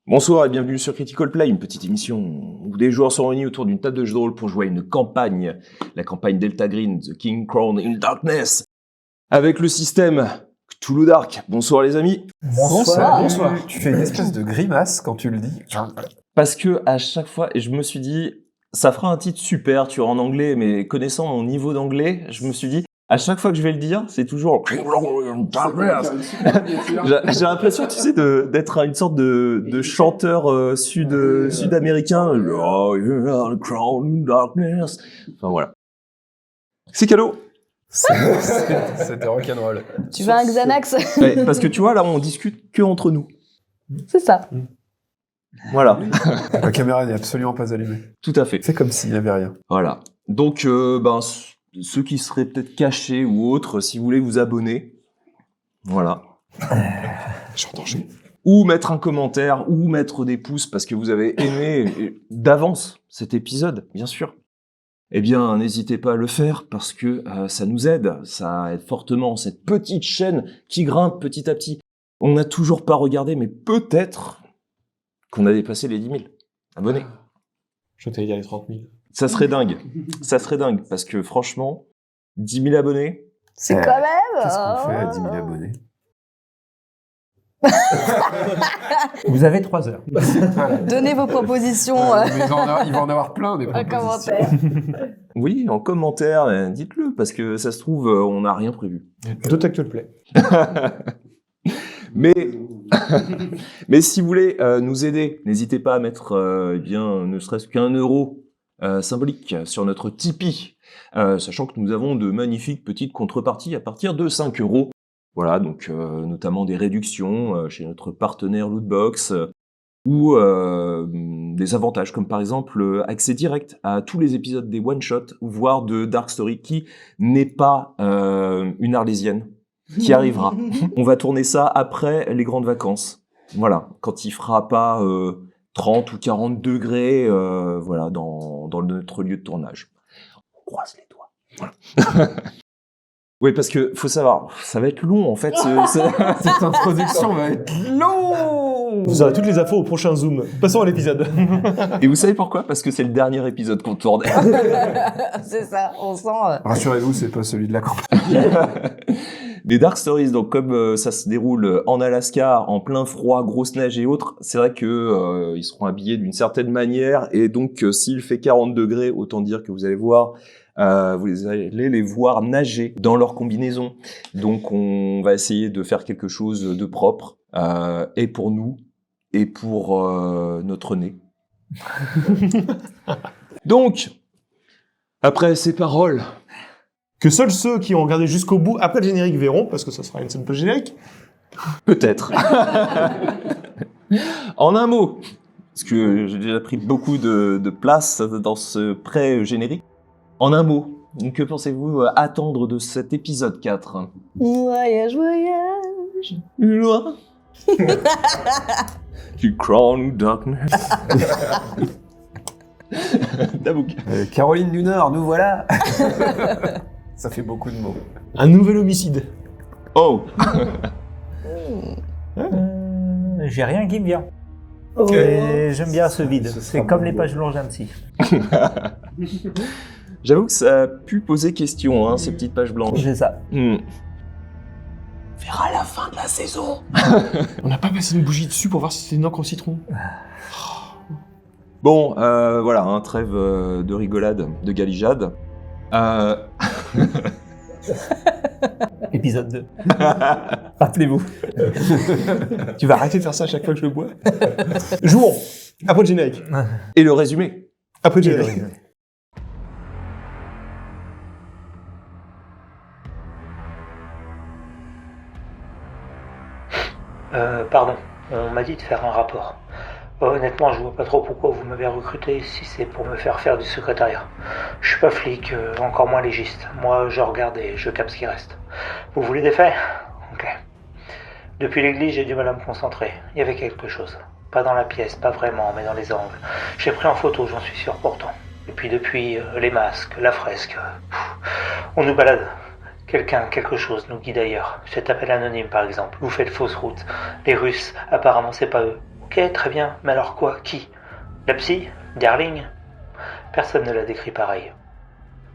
Bonsoir et bienvenue sur Critical Play, une petite émission où des joueurs sont réunis autour d'une table de jeu de rôle pour jouer à une campagne, la campagne Delta Green, The King Crown in Darkness, avec le système Cthulhu Dark. Bonsoir les amis. Bonsoir. Tu fais une espèce de grimace quand tu le dis. Parce que à chaque fois, et je me suis dit, ça fera un titre super, tu vois, en anglais, mais connaissant mon niveau d'anglais, je me suis dit, à chaque fois que je vais le dire, c'est toujours King Crown in Darkness. J'ai l'impression, tu sais, d'être une sorte de chanteur sud-américain. Oh, yeah, Crown in Darkness. Enfin voilà. C'est cadeau. C'était rock'n'roll. Tu veux un Xanax? Ouais, parce que tu vois, là, on discute que entre nous. C'est ça. Voilà. La caméra n'est absolument pas allumée. Tout à fait. C'est comme s'il n'y avait rien. Voilà. Donc, ceux qui seraient peut-être cachés ou autres, si vous voulez vous abonner, voilà. Ou mettre un commentaire, ou mettre des pouces parce que vous avez aimé d'avance cet épisode, bien sûr. Eh bien, n'hésitez pas à le faire parce que ça nous aide, ça aide fortement cette petite chaîne qui grimpe petit à petit. On n'a toujours pas regardé, mais peut-être qu'on a dépassé les 10 000 abonnés. Je t'allais dire les 30 000. Ça serait dingue, parce que franchement, 10 000 abonnés... C'est quand même... Qu'est-ce qu'on fait à 10 000 abonnés? Vous avez 3 heures. Donnez vos propositions Mais il va en avoir plein des en propositions. commentaire. Oui, en commentaire, dites-le, parce que ça se trouve, on n'a rien prévu. D'autres Actual Play. Mais si vous voulez nous aider, n'hésitez pas à mettre ne serait-ce qu'1 euro symbolique sur notre Tipeee, sachant que nous avons de magnifiques petites contreparties à partir de 5 euros. Voilà, donc notamment des réductions chez notre partenaire Lootbox, ou des avantages comme par exemple accès direct à tous les épisodes des one-shots, voire de Dark Story, qui n'est pas une Arlésienne, qui arrivera. On va tourner ça après les grandes vacances. Voilà, quand il fera pas 30 ou 40 degrés voilà, dans notre lieu de tournage. On croise les doigts. Voilà. Oui, parce que faut savoir, ça va être long en fait. Cette introduction va être long. Vous aurez toutes les infos au prochain Zoom. Passons à l'épisode. Et vous savez pourquoi? Parce que c'est le dernier épisode qu'on tourne. C'est ça, on sent... Rassurez-vous, c'est pas celui de la campagne. Les Dark Stories, donc comme ça se déroule en Alaska, en plein froid, grosse neige et autres, c'est vrai que ils seront habillés d'une certaine manière, et donc s'il fait 40 degrés, autant dire que vous allez voir, vous allez les voir nager dans leur combinaison. Donc on va essayer de faire quelque chose de propre, et pour nous, et pour notre nez. Donc, après ces paroles... Que seuls ceux qui ont regardé jusqu'au bout, après le générique, verront, parce que ça sera une scène post-générique. Peut-être. En un mot, parce que j'ai déjà pris beaucoup de place dans ce pré-générique. En un mot, que pensez-vous attendre de cet épisode 4 ? Voyage, voyage. Loin. Du Crown Darkness. Dabouk. Caroline du Nord, nous voilà. Ça fait beaucoup de mots. Un nouvel homicide. Oh. J'ai rien qui me vient. Oh. Et j'aime bien ce vide. C'est comme les pages blanches d'Annecy. J'avoue que ça a pu poser question, hein, ces petites pages blanches. C'est ça. On verra la fin de la saison. On n'a pas passé une bougie dessus pour voir si c'était une encre au citron. Bon, voilà, un trêve de rigolade, de galijade. Épisode 2. Rappelez-vous. Tu vas arrêter de faire ça à chaque fois que je le bois. Jouons. Après le générique. Et le résumé. Après le générique. Pardon, on m'a dit de faire un rapport. Honnêtement, je vois pas trop pourquoi vous m'avez recruté si c'est pour me faire faire du secrétariat. Je suis pas flic, encore moins légiste. Moi, je regarde et je capte ce qui reste. Vous voulez des faits ? Ok. Depuis l'église, j'ai du mal à me concentrer. Il y avait quelque chose. Pas dans la pièce, pas vraiment, mais dans les angles. J'ai pris en photo, j'en suis sûr pourtant. Et puis depuis, les masques, la fresque... on nous balade. Quelqu'un, quelque chose nous guide ailleurs. Cet appel anonyme, par exemple. Vous faites fausse route. Les Russes, apparemment, c'est pas eux. Ok, très bien, mais alors quoi? Qui? La psy? Darling? Personne ne l'a décrit pareil.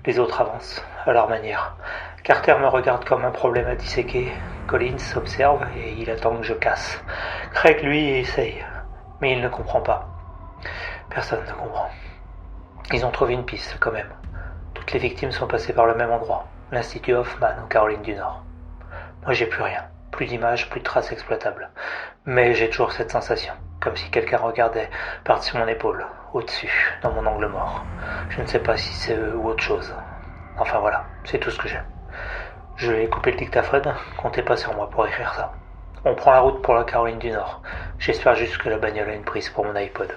Les autres avancent, à leur manière. Carter me regarde comme un problème à disséquer. Collins observe et il attend que je casse. Craig, lui, essaye, mais il ne comprend pas. Personne ne comprend. Ils ont trouvé une piste, quand même. Toutes les victimes sont passées par le même endroit, l'Institut Hoffman, en Caroline du Nord. Moi, j'ai plus rien. Plus d'images, plus de traces exploitables. Mais j'ai toujours cette sensation, comme si quelqu'un regardait par-dessus mon épaule, au-dessus, dans mon angle mort. Je ne sais pas si c'est eux ou autre chose. Enfin voilà, c'est tout ce que j'ai. Je vais couper le dictaphone, comptez pas sur moi pour écrire ça. On prend la route pour la Caroline du Nord. J'espère juste que la bagnole a une prise pour mon iPod.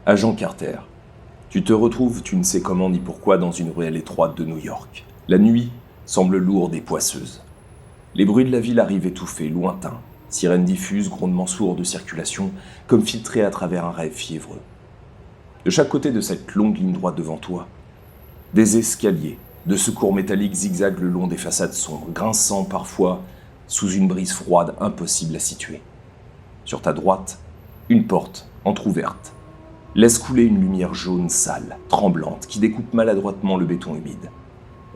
Agent Carter, tu te retrouves, tu ne sais comment ni pourquoi, dans une ruelle étroite de New York. La nuit semble lourde et poisseuse. Les bruits de la ville arrivent étouffés, lointains. Sirènes diffuses, grondements sourds de circulation, comme filtrés à travers un rêve fiévreux. De chaque côté de cette longue ligne droite devant toi, des escaliers de secours métalliques zigzaguent le long des façades sombres, grinçant parfois sous une brise froide impossible à situer. Sur ta droite, une porte entr'ouverte laisse couler une lumière jaune sale, tremblante, qui découpe maladroitement le béton humide.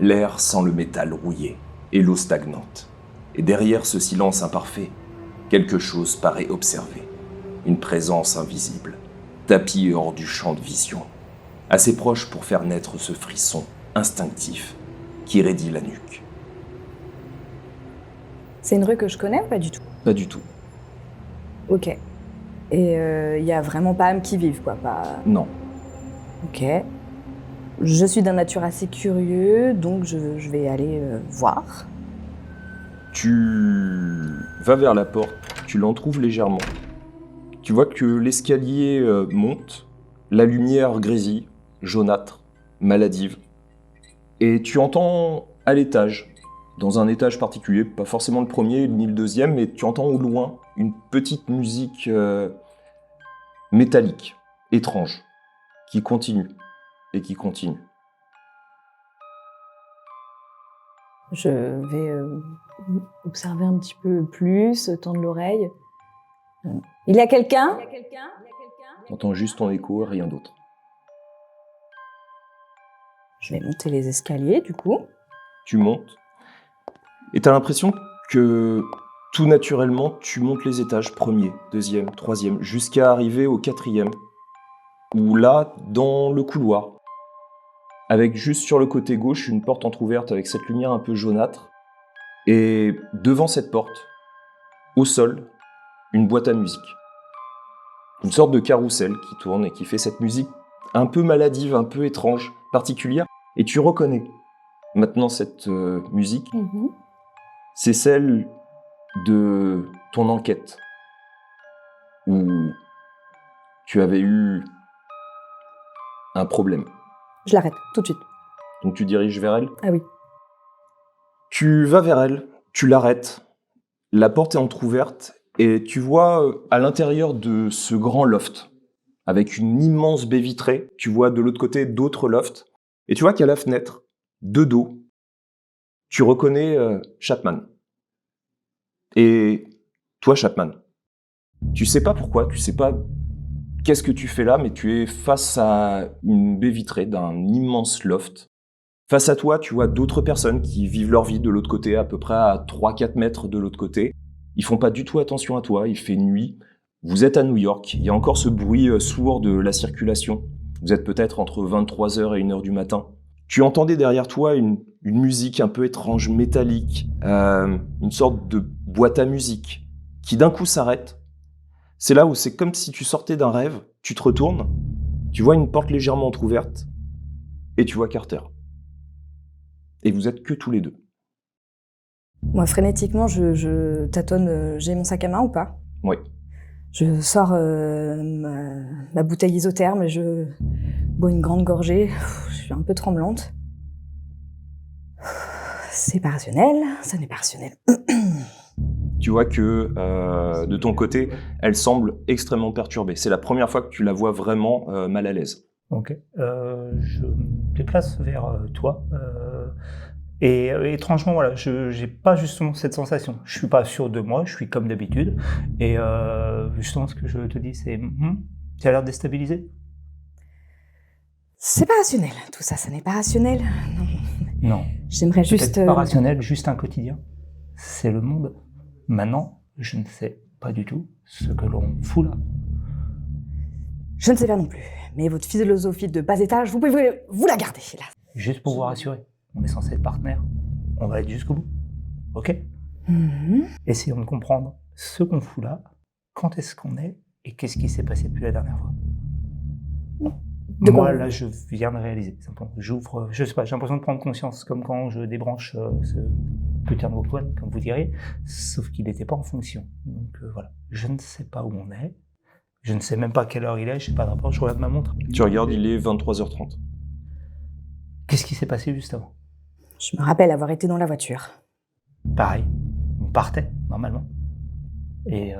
L'air sent le métal rouillé et l'eau stagnante. Et derrière ce silence imparfait, quelque chose paraît observer. Une présence invisible, tapie hors du champ de vision. Assez proche pour faire naître ce frisson instinctif qui raidit la nuque. C'est une rue que je connais ou pas du tout? Pas du tout. Ok. Et il y a vraiment pas âme qui vive, quoi. Pas... Non. Ok. Je suis d'un nature assez curieux, donc je vais aller voir. Tu vas vers la porte, tu l'entrouvres légèrement. Tu vois que l'escalier monte, la lumière grésille, jaunâtre, maladive. Et tu entends à l'étage, dans un étage particulier, pas forcément le premier ni le deuxième, mais tu entends au loin une petite musique métallique, étrange, qui continue et qui continue. Je vais observer un petit peu plus, tendre l'oreille. Il y a quelqu'un? Tu entends juste ton écho, rien d'autre. Je vais monter les escaliers, du coup. Tu montes, et tu as l'impression que tout naturellement, tu montes les étages, premier, deuxième, troisième, jusqu'à arriver au quatrième, où là, dans le couloir, avec juste sur le côté gauche, une porte entrouverte avec cette lumière un peu jaunâtre, et devant cette porte, au sol, une boîte à musique. Une sorte de carrousel qui tourne et qui fait cette musique un peu maladive, un peu étrange, particulière, et tu reconnais maintenant cette musique, c'est celle de ton enquête, où tu avais eu un problème. Je l'arrête, tout de suite. Donc tu diriges vers elle. Ah oui. Tu vas vers elle, tu l'arrêtes, la porte est entr'ouverte, et tu vois à l'intérieur de ce grand loft, avec une immense baie vitrée, tu vois de l'autre côté d'autres lofts, et tu vois qu'à la fenêtre, de dos, tu reconnais Chapman. Et toi, Chapman, tu sais pas pourquoi, tu sais pas qu'est-ce que tu fais là, mais tu es face à une baie vitrée d'un immense loft. Face à toi, tu vois d'autres personnes qui vivent leur vie de l'autre côté, à peu près à 3-4 mètres de l'autre côté. Ils font pas du tout attention à toi, il fait nuit. Vous êtes à New York, il y a encore ce bruit sourd de la circulation. Vous êtes peut-être entre 23h et 1h du matin. Tu entendais derrière toi une musique un peu étrange, métallique, une sorte de boîte à musique, qui d'un coup s'arrête. C'est là où c'est comme si tu sortais d'un rêve, tu te retournes, tu vois une porte légèrement entrouverte, et tu vois Carter. Et vous êtes que tous les deux. Moi, frénétiquement, je tâtonne. J'ai mon sac à main ou pas? Oui. Je sors ma bouteille isotherme et je bois une grande gorgée. Je suis un peu tremblante. C'est pas rationnel, ça n'est pas rationnel. Tu vois que de ton côté, elle semble extrêmement perturbée. C'est la première fois que tu la vois vraiment mal à l'aise. Ok. Je me déplace vers toi. Et étrangement, voilà, je n'ai pas justement cette sensation. Je suis pas sûr de moi, je suis comme d'habitude. Et justement, ce que je te dis, c'est tu as l'air déstabilisé. C'est pas rationnel, tout ça, ça n'est pas rationnel. Non. Non. J'aimerais juste. Peut-être pas rationnel, juste un quotidien. C'est le monde. Maintenant, je ne sais pas du tout ce que l'on fout là. Je ne sais pas non plus. Mais votre philosophie de bas étage, vous pouvez vous la garder, là. Juste pour vous rassurer, on est censé être partenaires. On va être jusqu'au bout. Ok? Essayons de comprendre ce qu'on fout là, quand est-ce qu'on est, et qu'est-ce qui s'est passé depuis la dernière fois. Moi, là, je viens de réaliser. Simplement. J'ouvre, je sais pas, j'ai l'impression de prendre conscience, comme quand je débranche ce putain de Walkman, comme vous direz, sauf qu'il n'était pas en fonction. Donc voilà, je ne sais pas où on est, je ne sais même pas à quelle heure il est, je sais pas de rapport, je regarde ma montre. Tu regardes, il est 23h30. Qu'est-ce qui s'est passé juste avant? Je me rappelle avoir été dans la voiture. Pareil, on partait, normalement. Et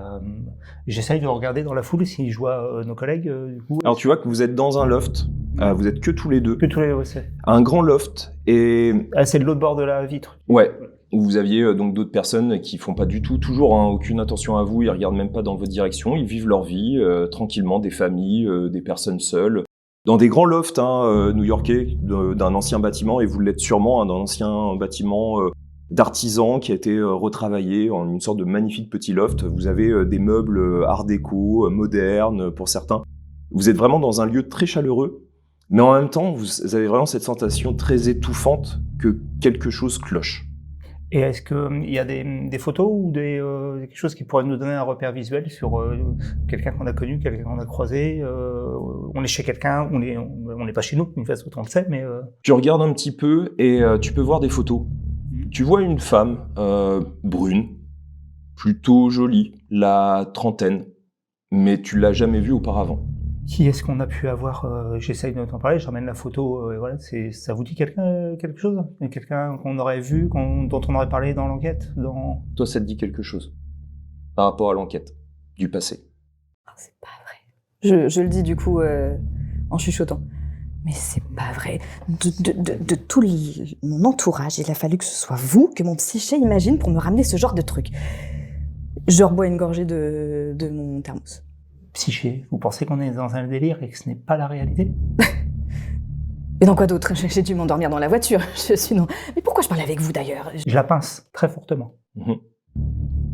j'essaye de regarder dans la foule si je vois nos collègues, du coup. Alors tu vois que vous êtes dans un loft, vous êtes que tous les deux. Que tous les c'est. Un grand loft, et c'est de l'autre bord de la vitre. ouais, où vous aviez donc d'autres personnes qui font pas du tout, toujours aucune attention à vous, ils regardent même pas dans votre direction, ils vivent leur vie tranquillement, des familles, des personnes seules. Dans des grands lofts new-yorkais d'un ancien bâtiment, et vous l'êtes sûrement, d'un ancien bâtiment d'artisans qui a été retravaillé en une sorte de magnifique petit loft. Vous avez des meubles art déco, modernes pour certains. Vous êtes vraiment dans un lieu très chaleureux, mais en même temps, vous avez vraiment cette sensation très étouffante que quelque chose cloche. Et est-ce qu'il y a des photos ou quelque chose qui pourrait nous donner un repère visuel sur quelqu'un qu'on a connu, quelqu'un qu'on a croisé on est chez quelqu'un, on n'est pas chez nous, une fois on le sait, mais... Tu regardes un petit peu et tu peux voir des photos. Tu vois une femme brune, plutôt jolie, la trentaine, mais tu l'as jamais vue auparavant. Qui est-ce qu'on a pu avoir J'essaye de t'en parler, je ramène la photo, et voilà, ça vous dit quelque chose? Quelqu'un qu'on aurait vu, dont on aurait parlé dans l'enquête Toi, ça te dit quelque chose par rapport à l'enquête du passé? Oh, c'est pas vrai. Je le dis du coup en chuchotant. Mais c'est pas vrai. De tout mon entourage, il a fallu que ce soit vous que mon psyché imagine pour me ramener ce genre de truc. Je rebois une gorgée de mon thermos. Psyché, vous pensez qu'on est dans un délire et que ce n'est pas la réalité? Et dans quoi d'autre? J'ai dû m'endormir dans la voiture. Sinon... Mais pourquoi je parle avec vous d'ailleurs? Je la pince très fortement.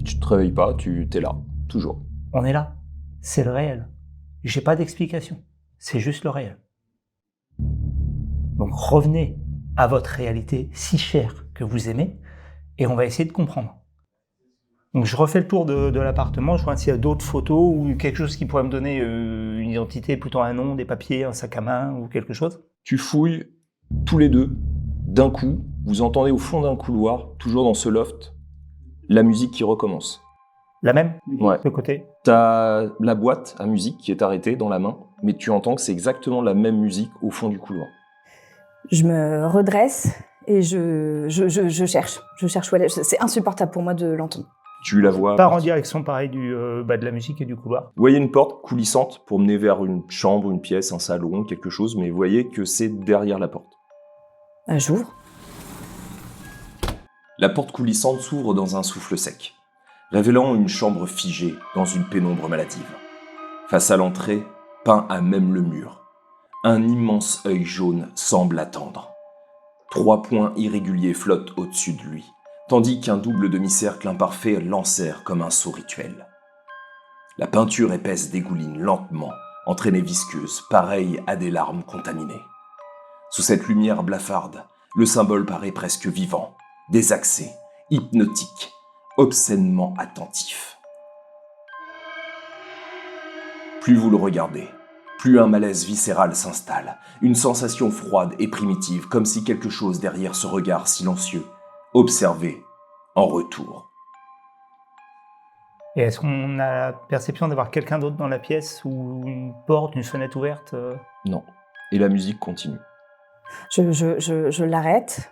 Tu te réveilles pas, t'es là, toujours. On est là. C'est le réel. J'ai pas d'explication. C'est juste le réel. Donc revenez à votre réalité si chère que vous aimez et on va essayer de comprendre. Donc je refais le tour de l'appartement, je vois s'il y a d'autres photos ou quelque chose qui pourrait me donner une identité, plutôt un nom, des papiers, un sac à main ou quelque chose. Tu fouilles tous les deux, d'un coup, vous entendez au fond d'un couloir, toujours dans ce loft, la musique qui recommence. La même? Ouais. De côté? T'as la boîte à musique qui est arrêtée dans la main, mais tu entends que c'est exactement la même musique au fond du couloir. Je me redresse et je cherche. Je cherche où elle est. C'est insupportable pour moi de l'entendre. Tu la vois... Part en direction pareil de la musique et du couloir. Vous voyez une porte coulissante pour mener vers une chambre, une pièce, un salon, quelque chose, mais vous voyez que c'est derrière la porte. J'ouvre. La porte coulissante s'ouvre dans un souffle sec, révélant une chambre figée dans une pénombre maladive. Face à l'entrée, peint à même le mur, un immense œil jaune semble attendre. 3 points irréguliers flottent au-dessus de lui, tandis qu'un double demi-cercle imparfait l'enserre comme un sceau rituel. La peinture épaisse dégouline lentement, entraînée visqueuse, pareille à des larmes contaminées. Sous cette lumière blafarde, le symbole paraît presque vivant, désaxé, hypnotique, obscènement attentif. Plus vous le regardez, plus un malaise viscéral s'installe, une sensation froide et primitive, comme si quelque chose derrière ce regard silencieux observait en retour. Et est-ce qu'on a la perception d'avoir quelqu'un d'autre dans la pièce ou une porte, une fenêtre ouverte Non. Et la musique continue. Je l'arrête.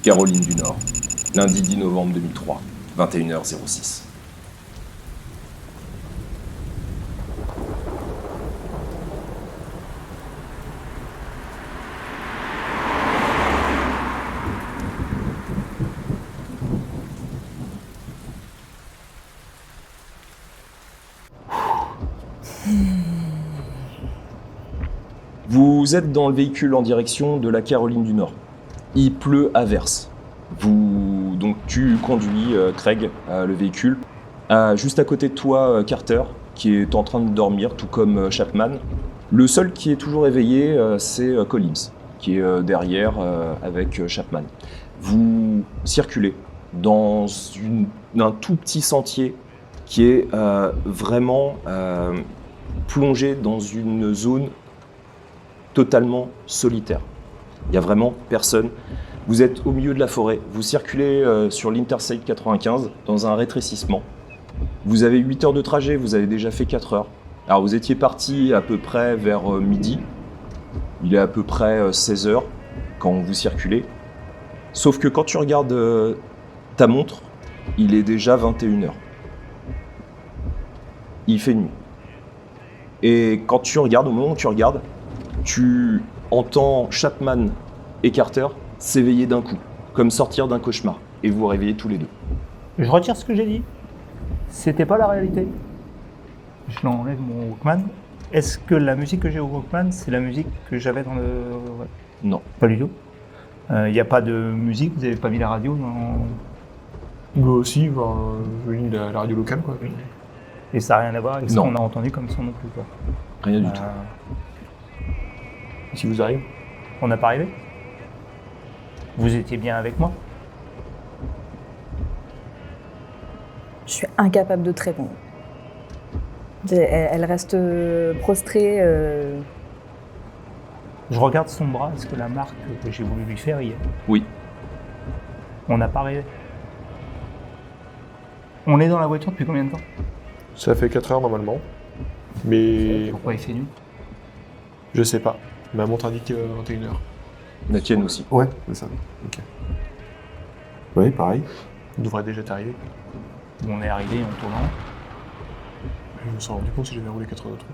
Caroline du Nord, lundi 10 novembre 2003, 21h06. Vous êtes dans le véhicule en direction de la Caroline du Nord. Il pleut à verse. Donc tu conduis, Craig, le véhicule. Juste à côté de toi, Carter, qui est en train de dormir, tout comme Chapman. Le seul qui est toujours éveillé, c'est Collins, qui est derrière avec Chapman. Vous circulez dans un tout petit sentier qui est vraiment plongé dans une zone totalement solitaire. Il n'y a vraiment personne. Vous êtes au milieu de la forêt. Vous circulez sur l'Interstate 95 dans un rétrécissement. Vous avez 8 heures de trajet, vous avez déjà fait 4 heures. Alors vous étiez parti à peu près vers midi. Il est à peu près 16 heures quand vous circulez. Sauf que quand tu regardes ta montre, il est déjà 21 heures. Il fait nuit. Et quand tu regardes, au moment où tu regardes, tu entends Chapman et Carter s'éveiller d'un coup, comme sortir d'un cauchemar, et vous vous réveillez tous les deux. Je retire ce que j'ai dit. C'était pas la réalité. Je l'enlève mon Walkman. Est-ce que la musique que j'ai au Walkman, c'est la musique que j'avais dans le... Non. Pas du tout. Il n'y a pas de musique, vous n'avez pas mis la radio dans... Moi aussi, je ligne de la radio locale, quoi. Et ça n'a rien à voir avec ce Non. qu'on a entendu comme son non plus, quoi. Rien du tout. Si vous arrivez. On n'a pas arrivé. Vous étiez bien avec moi. Je suis incapable de te répondre. Elle reste prostrée. Je regarde son bras, est-ce que la marque que j'ai voulu lui faire y est? Oui. On n'a pas arrivé. On est dans la voiture depuis combien de temps? Ça fait 4 heures normalement. Mais Pourquoi il fait nuit? je sais pas. Ma montre indique 21 heures. La tienne aussi. Ouais, c'est ça. Ok. Oui, pareil. On devrait déjà t'arriver. On est arrivé en tournant. Je me suis rendu compte si j'avais roulé 80 autres.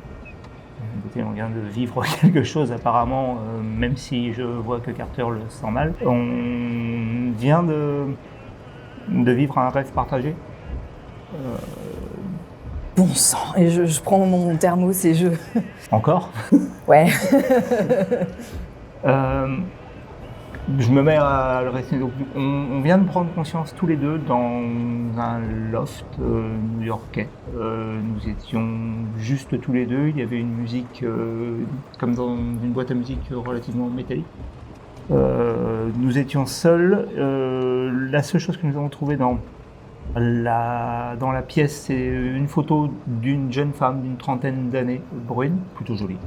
Écoutez, on vient de vivre quelque chose apparemment, même si je vois que Carter le sent mal. On vient de vivre un rêve partagé. Bon sang. Et je prends mon thermos et je. Encore. Ouais. Je me mets à le rester. Donc, on vient de prendre conscience tous les deux dans un loft new-yorkais. Nous étions juste tous les deux. Il y avait une musique comme dans une boîte à musique relativement métallique. Nous étions seuls. La seule chose que nous avons trouvée dans la pièce, c'est une photo d'une jeune femme d'une trentaine d'années, brune, plutôt jolie,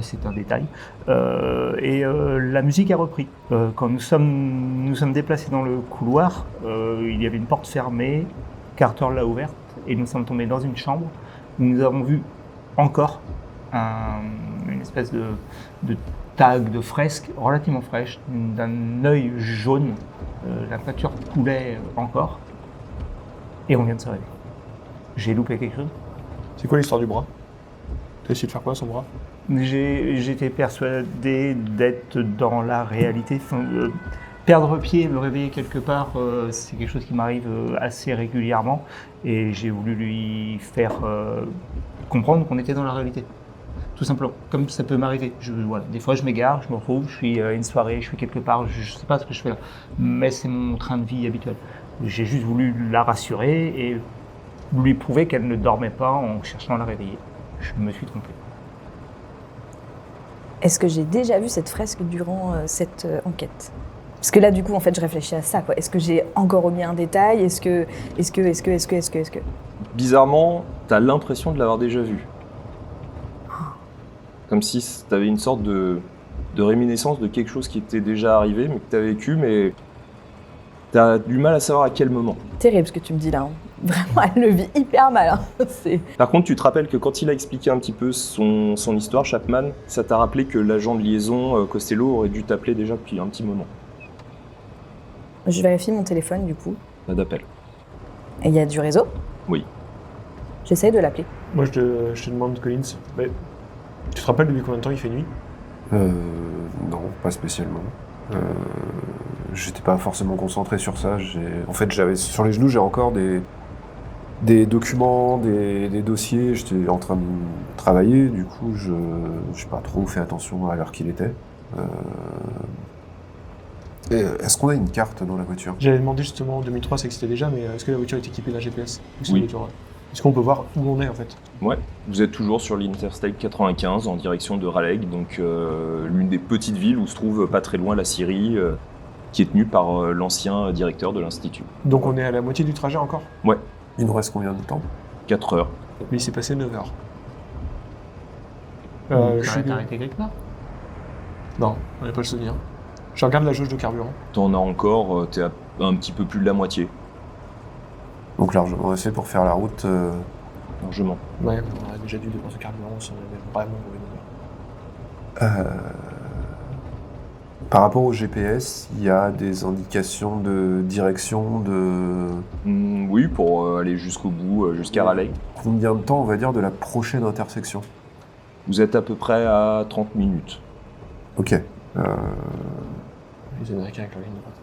c'est un détail. Et la musique a repris. Quand nous sommes déplacés dans le couloir, il y avait une porte fermée, Carter l'a ouverte, et nous sommes tombés dans une chambre où nous avons vu encore une espèce de tag, de fresque relativement fraîche, d'un œil jaune. La peinture coulait encore. Et on vient de se réveiller. J'ai loupé quelque chose. C'est quoi l'histoire du bras? T'as essayé de faire quoi son bras? J'étais persuadé d'être dans la réalité. Enfin, perdre pied, me réveiller quelque part, c'est quelque chose qui m'arrive assez régulièrement. Et j'ai voulu lui faire comprendre qu'on était dans la réalité. Tout simplement, comme ça peut m'arriver. Voilà. Des fois, je m'égare, je me retrouve, je suis à une soirée, je suis quelque part, je ne sais pas ce que je fais là. Mais c'est mon train de vie habituel. J'ai juste voulu la rassurer et lui prouver qu'elle ne dormait pas en cherchant à la réveiller. Je me suis trompé. Est-ce que j'ai déjà vu cette fresque durant cette enquête? Parce que là, du coup, en fait, je réfléchis à ça, quoi. Est-ce que j'ai encore omis un détail? Est-ce que... Bizarrement, t'as l'impression de l'avoir déjà vu. Comme si t'avais une sorte de de réminiscence de quelque chose qui était déjà arrivé, mais que tu as vécu, mais tu as du mal à savoir à quel moment. Terrible ce que tu me dis là. Hein. Vraiment, elle le vit hyper mal. Hein. Par contre, tu te rappelles que quand il a expliqué un petit peu son histoire, Chapman, ça t'a rappelé que l'agent de liaison, Costello, aurait dû t'appeler déjà depuis un petit moment. Je vérifie mon téléphone du coup. Pas d'appel. Et il y a du réseau? Oui. J'essaye de l'appeler. Moi, je te demande, Collins, mais tu te rappelles depuis combien de temps il fait nuit? Non, pas spécialement. J'étais pas forcément concentré sur ça. En fait, j'avais sur les genoux, j'ai encore des documents, des dossiers. J'étais en train de travailler, du coup, je n'ai pas trop fait attention à l'heure qu'il était. Est-ce qu'on a une carte dans la voiture? J'avais demandé justement en 2003, c'est que c'était déjà, mais est-ce que la voiture est équipée d'un GPS? Ou c'est Oui. une voiture, est-ce qu'on peut voir où on est en fait? Ouais, vous êtes toujours sur l'Interstate 95 en direction de Raleigh, donc l'une des petites villes où se trouve pas très loin la Syrie, qui est tenue par l'ancien directeur de l'Institut. Donc on est à la moitié du trajet encore? Ouais, Il nous reste combien de temps? 4 heures. Mais il s'est passé 9 heures. T'as Je suis... arrêté quelque part? Non, on n'a pas le souvenir. Je regarde la jauge de carburant. T'en as encore, t'es à un petit peu plus de la moitié, Donc largement assez pour faire la route. largement. Ouais, on a déjà dû dépenser carburant si on avait vraiment mauvais moment. Par rapport au GPS, il y a des indications de direction de Oui, pour aller jusqu'au bout, jusqu'à Raleigh. combien de temps, on va dire, de la prochaine intersection? Vous êtes à peu près à 30 minutes. Ok. Les Américains avec leur ligne droite.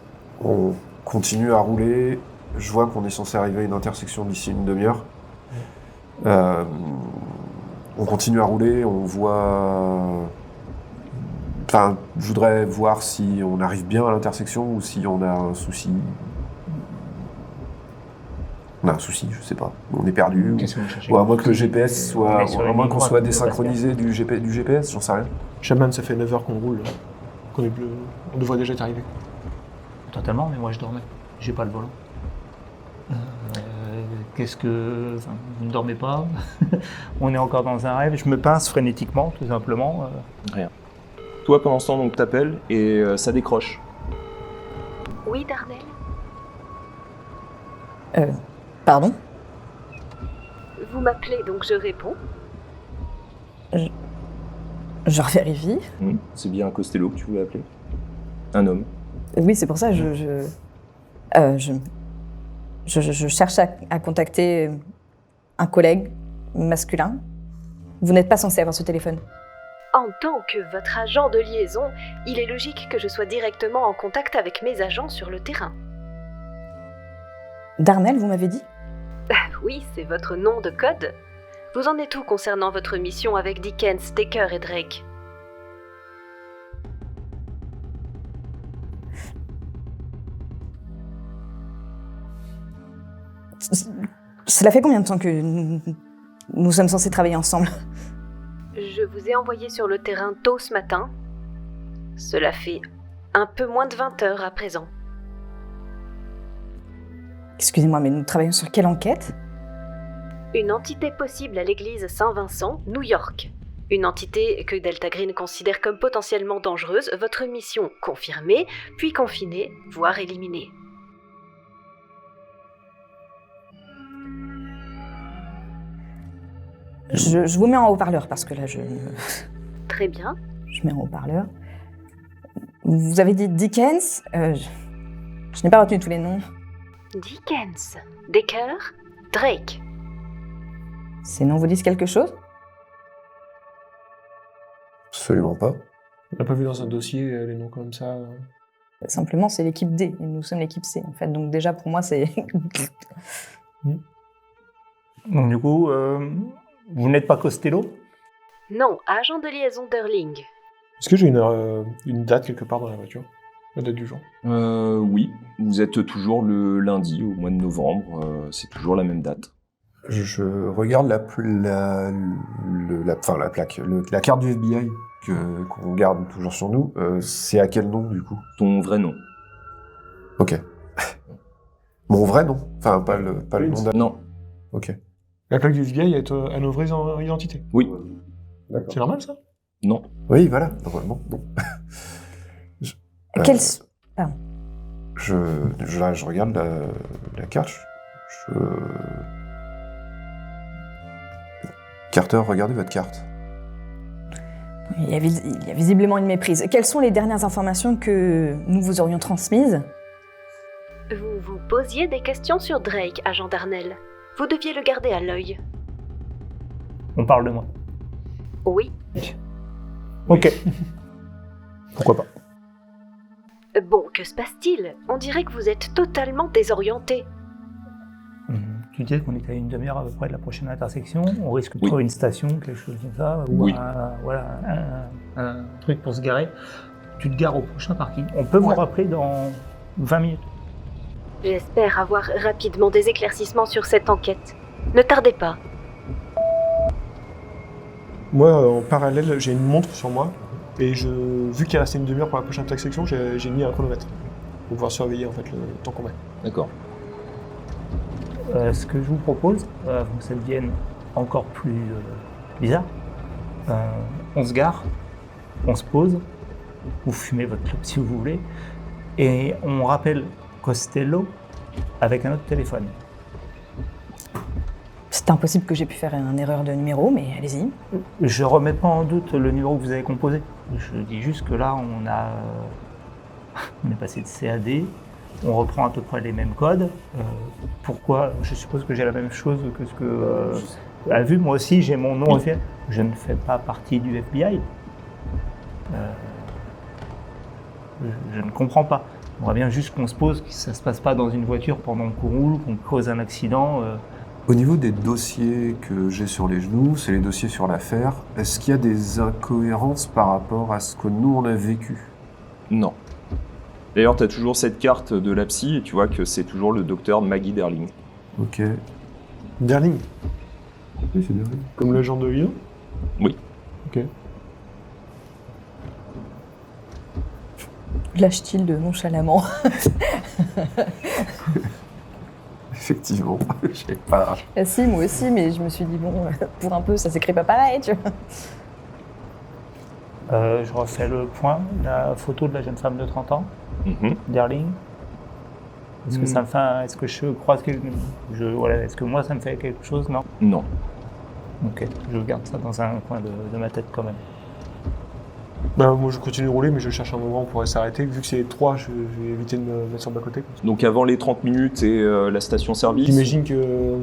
On continue à rouler. Je vois qu'on est censé arriver à une intersection d'ici une demi-heure. On continue à rouler, on voit... Enfin, je voudrais voir si on arrive bien à l'intersection ou si on a un souci. On a un souci, je sais pas. On est perdu. Qu'est-ce que vous cherchez? Ou à moins que le GPS soit... On est sur à la moins ligne qu'on droite, soit on peut pas se désynchronisé du GPS, j'en sais rien. Shaman, ça fait 9 heures qu'on roule. On devrait déjà être arrivé. Totalement, mais moi je dormais. J'ai pas le volant. Qu'est-ce que... Enfin, vous ne dormez pas? On est encore dans un rêve. Je me pince frénétiquement, tout simplement. Rien. Toi, pendant ce temps, donc, t'appelles et ça décroche. Oui, Darnell? Pardon? Vous m'appelez, donc je réponds. Je revérifie. C'est bien Costello que tu voulais appeler. Un homme. Oui, c'est pour ça je cherche à contacter un collègue masculin. Vous n'êtes pas censé avoir ce téléphone. En tant que votre agent de liaison, il est logique que je sois directement en contact avec mes agents sur le terrain. Darnell, vous m'avez dit? Oui, c'est votre nom de code. Vous en êtes où concernant votre mission avec Dickens, Decker et Drake? Cela fait combien de temps que nous sommes censés travailler ensemble? Je vous ai envoyé sur le terrain tôt ce matin. Cela fait un peu moins de 20 heures à présent. Excusez-moi, mais nous travaillons sur quelle enquête? Une entité possible à l'église Saint-Vincent, New York. Une entité que Delta Green considère comme potentiellement dangereuse. Votre mission confirmée, puis confinée, voire éliminée. Je vous mets en haut-parleur parce que là, je Très bien. mets en haut-parleur. Vous avez dit Dickens? Je n'ai pas retenu tous les noms. Dickens, Decker, Drake. Ces noms vous disent quelque chose? Absolument pas. On n'a pas vu dans un dossier les noms comme ça. Simplement, c'est l'équipe D et nous sommes l'équipe C, en fait. Donc déjà, pour moi, c'est... Donc du coup, vous n'êtes pas Costello? Non, agent de liaison d'Erling. Est-ce que j'ai une date quelque part dans la voiture? La date du jour? Oui, vous êtes toujours le lundi au mois de novembre, c'est toujours la même date. Je regarde la plaque, la carte du FBI qu'on garde toujours sur nous. C'est à quel nom, du coup? Ton vrai nom. Ok. Mon vrai nom? Enfin, pas le nom d'un... Non. Ok. La plaque du FBI est à nos vraies identités. Oui. D'accord. C'est normal ça? Non. Oui, voilà, normalement, non. Quel... Là, je regarde la carte. Carter, regardez votre carte. Il y a visiblement une méprise. Quelles sont les dernières informations que nous vous aurions transmises? Vous vous posiez des questions sur Drake, agent Darnell. Vous deviez le garder à l'œil. On parle de moi. Oui. Ok. Pourquoi pas. Bon, que se passe-t-il? On dirait que vous êtes totalement désorienté. Tu disais qu'on était à une demi-heure à peu près de la prochaine intersection. On risque de Oui. trouver une station, quelque chose comme ça, ou Oui. un truc pour se garer. Tu te gares au prochain parking. On peut vous rappeler dans 20 minutes. J'espère avoir rapidement des éclaircissements sur cette enquête. Ne tardez pas. Moi, en parallèle, j'ai une montre sur moi. Et vu qu'il restait une demi-heure pour la prochaine intersection, j'ai mis un chronomètre. Pour pouvoir surveiller en fait le temps qu'on met. D'accord. Ce que je vous propose, avant que ça devienne encore plus bizarre, on se gare, on se pose, vous fumez votre clope si vous voulez, et on rappelle Costello avec un autre téléphone. C'est impossible que j'ai pu faire une erreur de numéro, mais allez-y. Je remets pas en doute le numéro que vous avez composé. Je dis juste que là, on est passé de CAD, on reprend à peu près les mêmes codes. Pourquoi? Je suppose que j'ai la même chose que ce que a vu. Moi aussi, j'ai mon nom officiel. Je ne fais pas partie du FBI. Je ne comprends pas. On voit bien juste qu'on se pose, que ça se passe pas dans une voiture pendant qu'on roule, qu'on cause un accident. Au niveau des dossiers que j'ai sur les genoux, c'est les dossiers sur l'affaire. Est-ce qu'il y a des incohérences par rapport à ce que nous, on a vécu? Non. D'ailleurs, tu as toujours cette carte de la psy et tu vois que c'est toujours le docteur Maggie Derling. Ok. Derling, Oui, c'est bien. comme l'agent de Lyon. Oui. Ok. Lâche-t-il de nonchalamment. Effectivement, je sais pas. Ah si, moi aussi, mais je me suis dit, bon, pour un peu, ça s'écrit pas pareil, tu vois. Je refais le point, la photo de la jeune femme de 30 ans, Mhm. Derling. Est-ce que ça me fait est-ce que je croise est-ce que moi ça me fait quelque chose? Non. Non. Ok, je garde ça dans un coin de ma tête quand même. Bah, moi je continue de rouler, mais je cherche un moment où on pourrait s'arrêter. Vu que c'est 3, je vais éviter de me mettre sur le bas-côté. Donc avant les 30 minutes et la station-service. J'imagine que.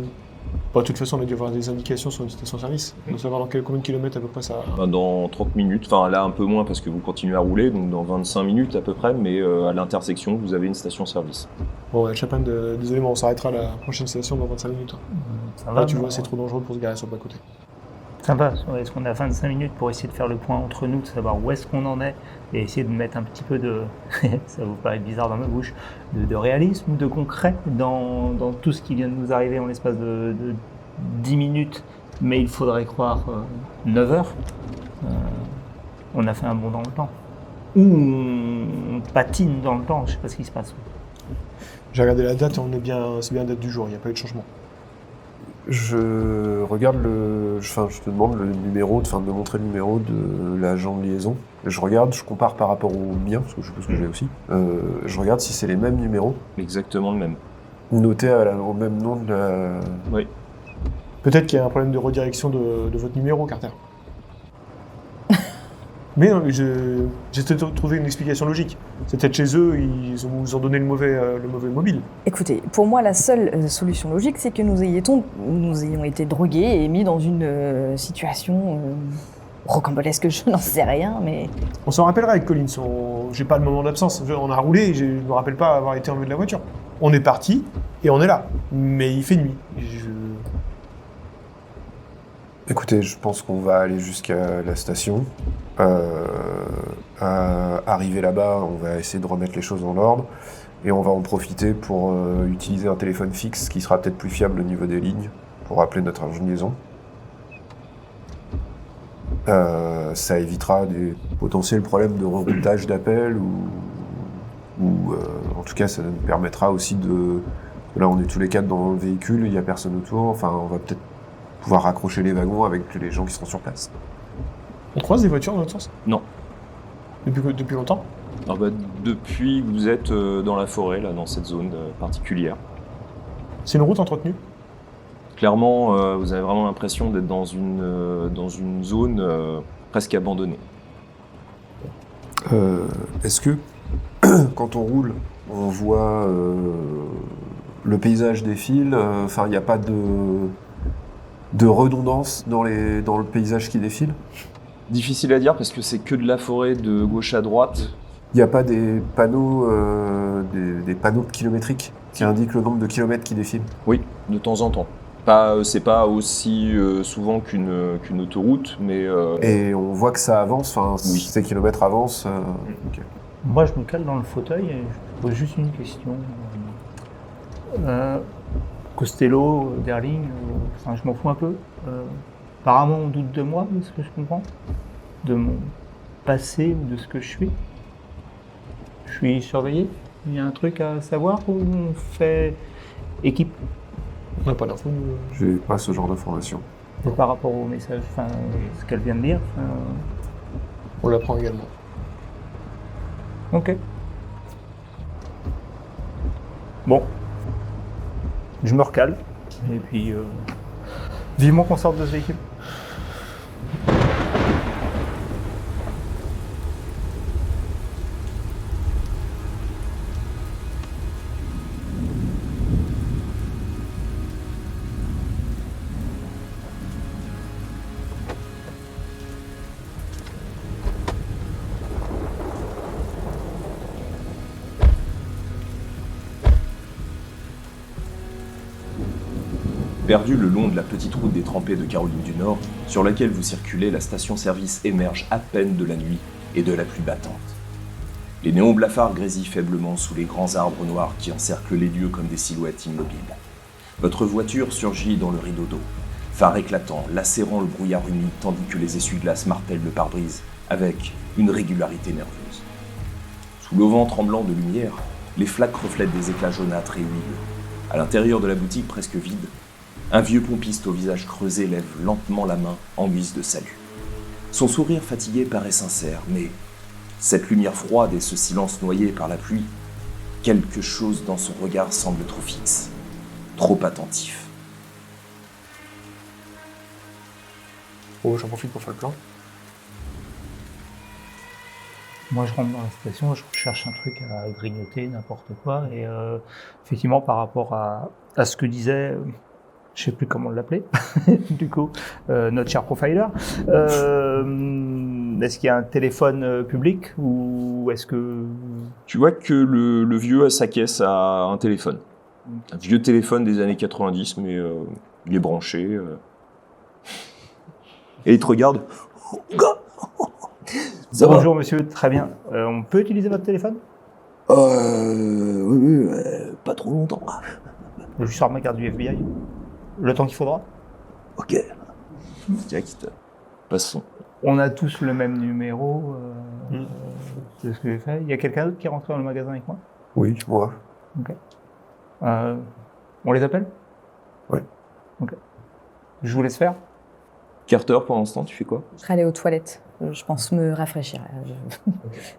Bah, de toute façon, on a dû avoir des indications sur une station-service. On doit savoir dans combien de kilomètres à peu près ça. Dans 30 minutes, enfin là un peu moins parce que vous continuez à rouler, donc dans 25 minutes à peu près, mais à l'intersection, vous avez une station-service. Bon, ouais, Chapin, désolé, mais on s'arrêtera à la prochaine station dans 25 minutes. Ça Là, va, tu mais vois, c'est trop dangereux pour se garer sur le bas-côté. Ça va. Est-ce qu'on a 25 minutes pour essayer de faire le point entre nous, de savoir où est-ce qu'on en est, et essayer de mettre un petit peu de, ça vous paraît bizarre dans ma bouche, de réalisme ou de concret dans tout ce qui vient de nous arriver en l'espace de 10 minutes, mais il faudrait croire 9 heures. On a fait un bond dans le temps. Ou on patine dans le temps, je sais pas ce qui se passe. J'ai regardé la date, c'est bien la date du jour, il n'y a pas eu de changement. Je regarde je te demande le numéro, de me montrer le numéro de l'agent de liaison. Je regarde, je compare par rapport au mien, parce que je suppose que j'ai aussi. Je regarde si c'est les mêmes numéros, Exactement le même. notés au même nom de la... Oui. Peut-être qu'il y a un problème de redirection de votre numéro, Carter. Mais non, j'ai trouvé une explication logique. C'est peut-être chez eux, ils vous ont donné le mauvais mobile. Écoutez, pour moi, la seule solution logique, c'est que nous ayons été drogués et mis dans une situation rocambolesque, je n'en sais rien, mais... On s'en rappellera avec Collins, j'ai pas de moment d'absence. On a roulé, je me rappelle pas avoir été en milieu de la voiture. On est parti, et on est là. Mais il fait nuit. Écoutez, je pense qu'on va aller jusqu'à la station. Arrivé là-bas, on va essayer de remettre les choses en ordre. Et on va en profiter pour utiliser un téléphone fixe qui sera peut-être plus fiable au niveau des lignes pour appeler notre agent de liaison. Ça évitera des potentiels problèmes de reroutage d'appels ou en tout cas ça nous permettra aussi de... Là on est tous les quatre dans le véhicule, il n'y a personne autour, enfin on va peut-être pouvoir raccrocher les wagons avec les gens qui seront sur place. On croise des voitures dans notre sens? Non. Depuis longtemps? Alors bah, depuis que vous êtes dans la forêt, là, dans cette zone particulière, C'est une route entretenue? clairement, vous avez vraiment l'impression d'être dans une zone presque abandonnée. Est-ce que, quand on roule, on voit le paysage des fils, il n'y a pas de redondance dans le paysage qui défile? Difficile à dire parce que c'est que de la forêt de gauche à droite. Il n'y a pas des panneaux, des panneaux kilométriques qui indiquent le nombre de kilomètres qui défilent? Oui, de temps en temps. C'est pas aussi souvent qu'une autoroute, mais Et on voit que ça avance, Oui. ces kilomètres avancent. Ok. Moi, je me cale dans le fauteuil et je pose juste une question. Costello, Derling, je m'en fous un peu. Apparemment, on doute de moi, de ce que je comprends, de mon passé ou de ce que je suis. Je suis surveillé. Il y a un truc à savoir ou on fait équipe? On n'a pas d'infos. J'ai pas ce genre d'informations. Et par rapport au message, ce qu'elle vient de lire. On l'apprend également. Ok. Bon. Je me recale. Et puis, vivement qu'on sorte de ce véhicule. perdu le long de la petite route détrempée de Caroline du Nord, sur laquelle vous circulez, la station-service émerge à peine de la nuit et de la pluie battante. Les néons blafards grésillent faiblement sous les grands arbres noirs qui encerclent les lieux comme des silhouettes immobiles. Votre voiture surgit dans le rideau d'eau, phare éclatant, lacérant le brouillard humide tandis que les essuie-glaces martèlent le pare-brise avec une régularité nerveuse. Sous l'auvent tremblant de lumière, les flaques reflètent des éclats jaunâtres et huileux. À l'intérieur de la boutique presque vide, un vieux pompiste au visage creusé lève lentement la main en guise de salut. Son sourire fatigué paraît sincère, mais cette lumière froide et ce silence noyé par la pluie, quelque chose dans son regard semble trop fixe, trop attentif. Oh, j'en profite pour faire le plan. Moi, je rentre dans la station, je cherche un truc à grignoter, n'importe quoi. Et effectivement, par rapport à ce que disait, je sais plus comment l'appeler, du coup, notre cher profiler, est-ce qu'il y a un téléphone public ou est-ce que... Tu vois que le vieux à sa caisse a un téléphone. Un vieux téléphone des années 90, mais il est branché. Et il te regarde. Ça va? Bonjour monsieur, très bien. On peut utiliser votre téléphone? Oui, pas trop longtemps. Je sors ma carte du FBI. Le temps qu'il faudra. Ok. Tiens, qui te passe son. On a tous le même numéro. C'est ce que j'ai fait. Il y a quelqu'un d'autre qui est rentré dans le magasin avec moi? Oui, moi. Ok. On les appelle? Ouais. Ok. Je vous laisse faire. Carter, pendant ce temps, tu fais quoi? Je serais allée aux toilettes. Je pense me rafraîchir.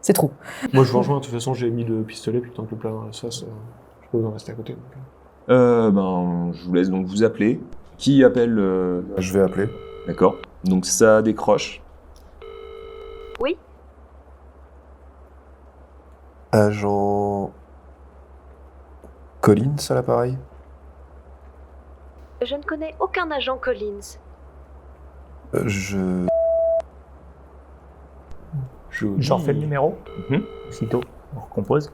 C'est trop. Moi, je vous rejoins. De toute façon, j'ai mis le pistolet, puis tant que le plat dans la sauce, je peux en rester à côté. Donc. Je vous laisse donc vous appeler. Qui appelle Je vais appeler. D'accord. Donc ça décroche. Oui, Agent Collins à l'appareil. je ne connais aucun agent Collins. Je Je refais le numéro. Mhm. Aussitôt, on recompose.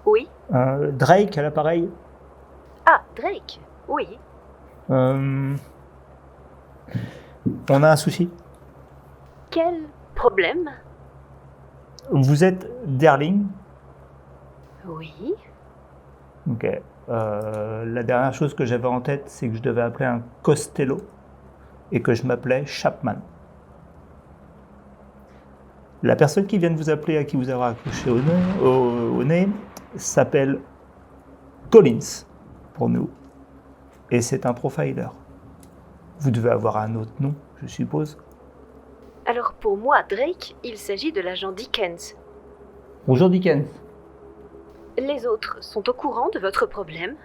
Oui. Drake à l'appareil. Ah, Drake. Oui. On a un souci. Quel problème? Vous êtes Derling. Oui. Ok. La dernière chose que j'avais en tête, c'est que je devais appeler un Costello et que je m'appelais Chapman. La personne qui vient de vous appeler, à qui vous avez accroché au nez, s'appelle Collins pour nous. Et c'est un profiler. Vous devez avoir un autre nom, je suppose. pour moi, Drake, il s'agit de l'agent Dickens. Bonjour Dickens. Les autres sont au courant de votre problème?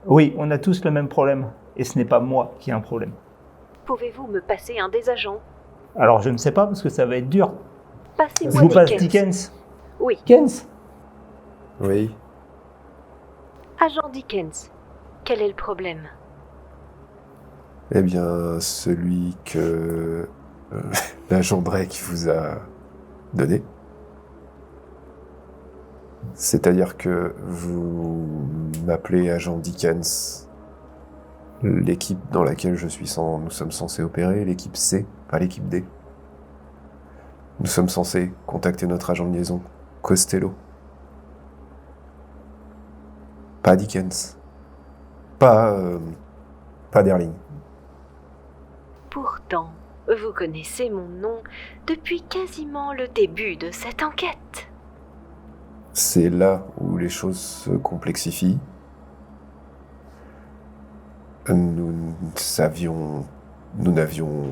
Oui, on a tous le même problème. Et ce n'est pas moi qui ai un problème. Pouvez-vous me passer un des agents? Alors je ne sais pas parce que ça va être dur. Je Passez-moi vous passe Dickens. Dickens. Oui, Dickens. Oui. agent Dickens. Quel est le problème? Eh bien, celui que l'agent Drake vous a donné. C'est-à-dire que vous m'appelez agent Dickens. L'équipe dans laquelle nous sommes censés opérer, l'équipe C, pas l'équipe D. Nous sommes censés contacter notre agent de liaison, Costello. Pas Dickens. Pas Derling. Pourtant, vous connaissez mon nom depuis quasiment le début de cette enquête. C'est là où les choses se complexifient. Nous n'avions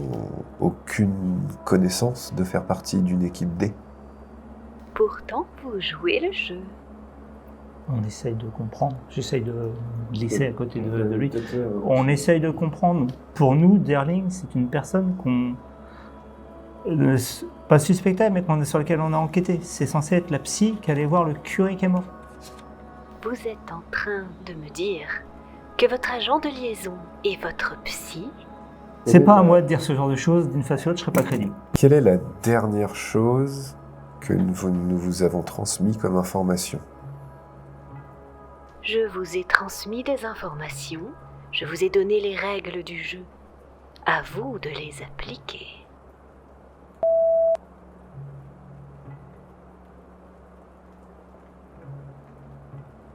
aucune connaissance de faire partie d'une équipe D. Pourtant, vous jouez le jeu. On essaye de comprendre. J'essaye de glisser à côté de lui. On essaye de comprendre. Pour nous, Derling, c'est une personne qu'on... pas suspectait, mais sur laquelle on a enquêté. C'est censé être la psy qui allait voir le curé qui est mort. Vous êtes en train de me dire que votre agent de liaison est votre psy? C'est pas à moi de dire ce genre de choses. D'une façon ou l'autre, je serais pas crédible. Quelle est la dernière chose que nous vous avons transmis comme information? Je vous ai transmis des informations, je vous ai donné les règles du jeu. À vous de les appliquer.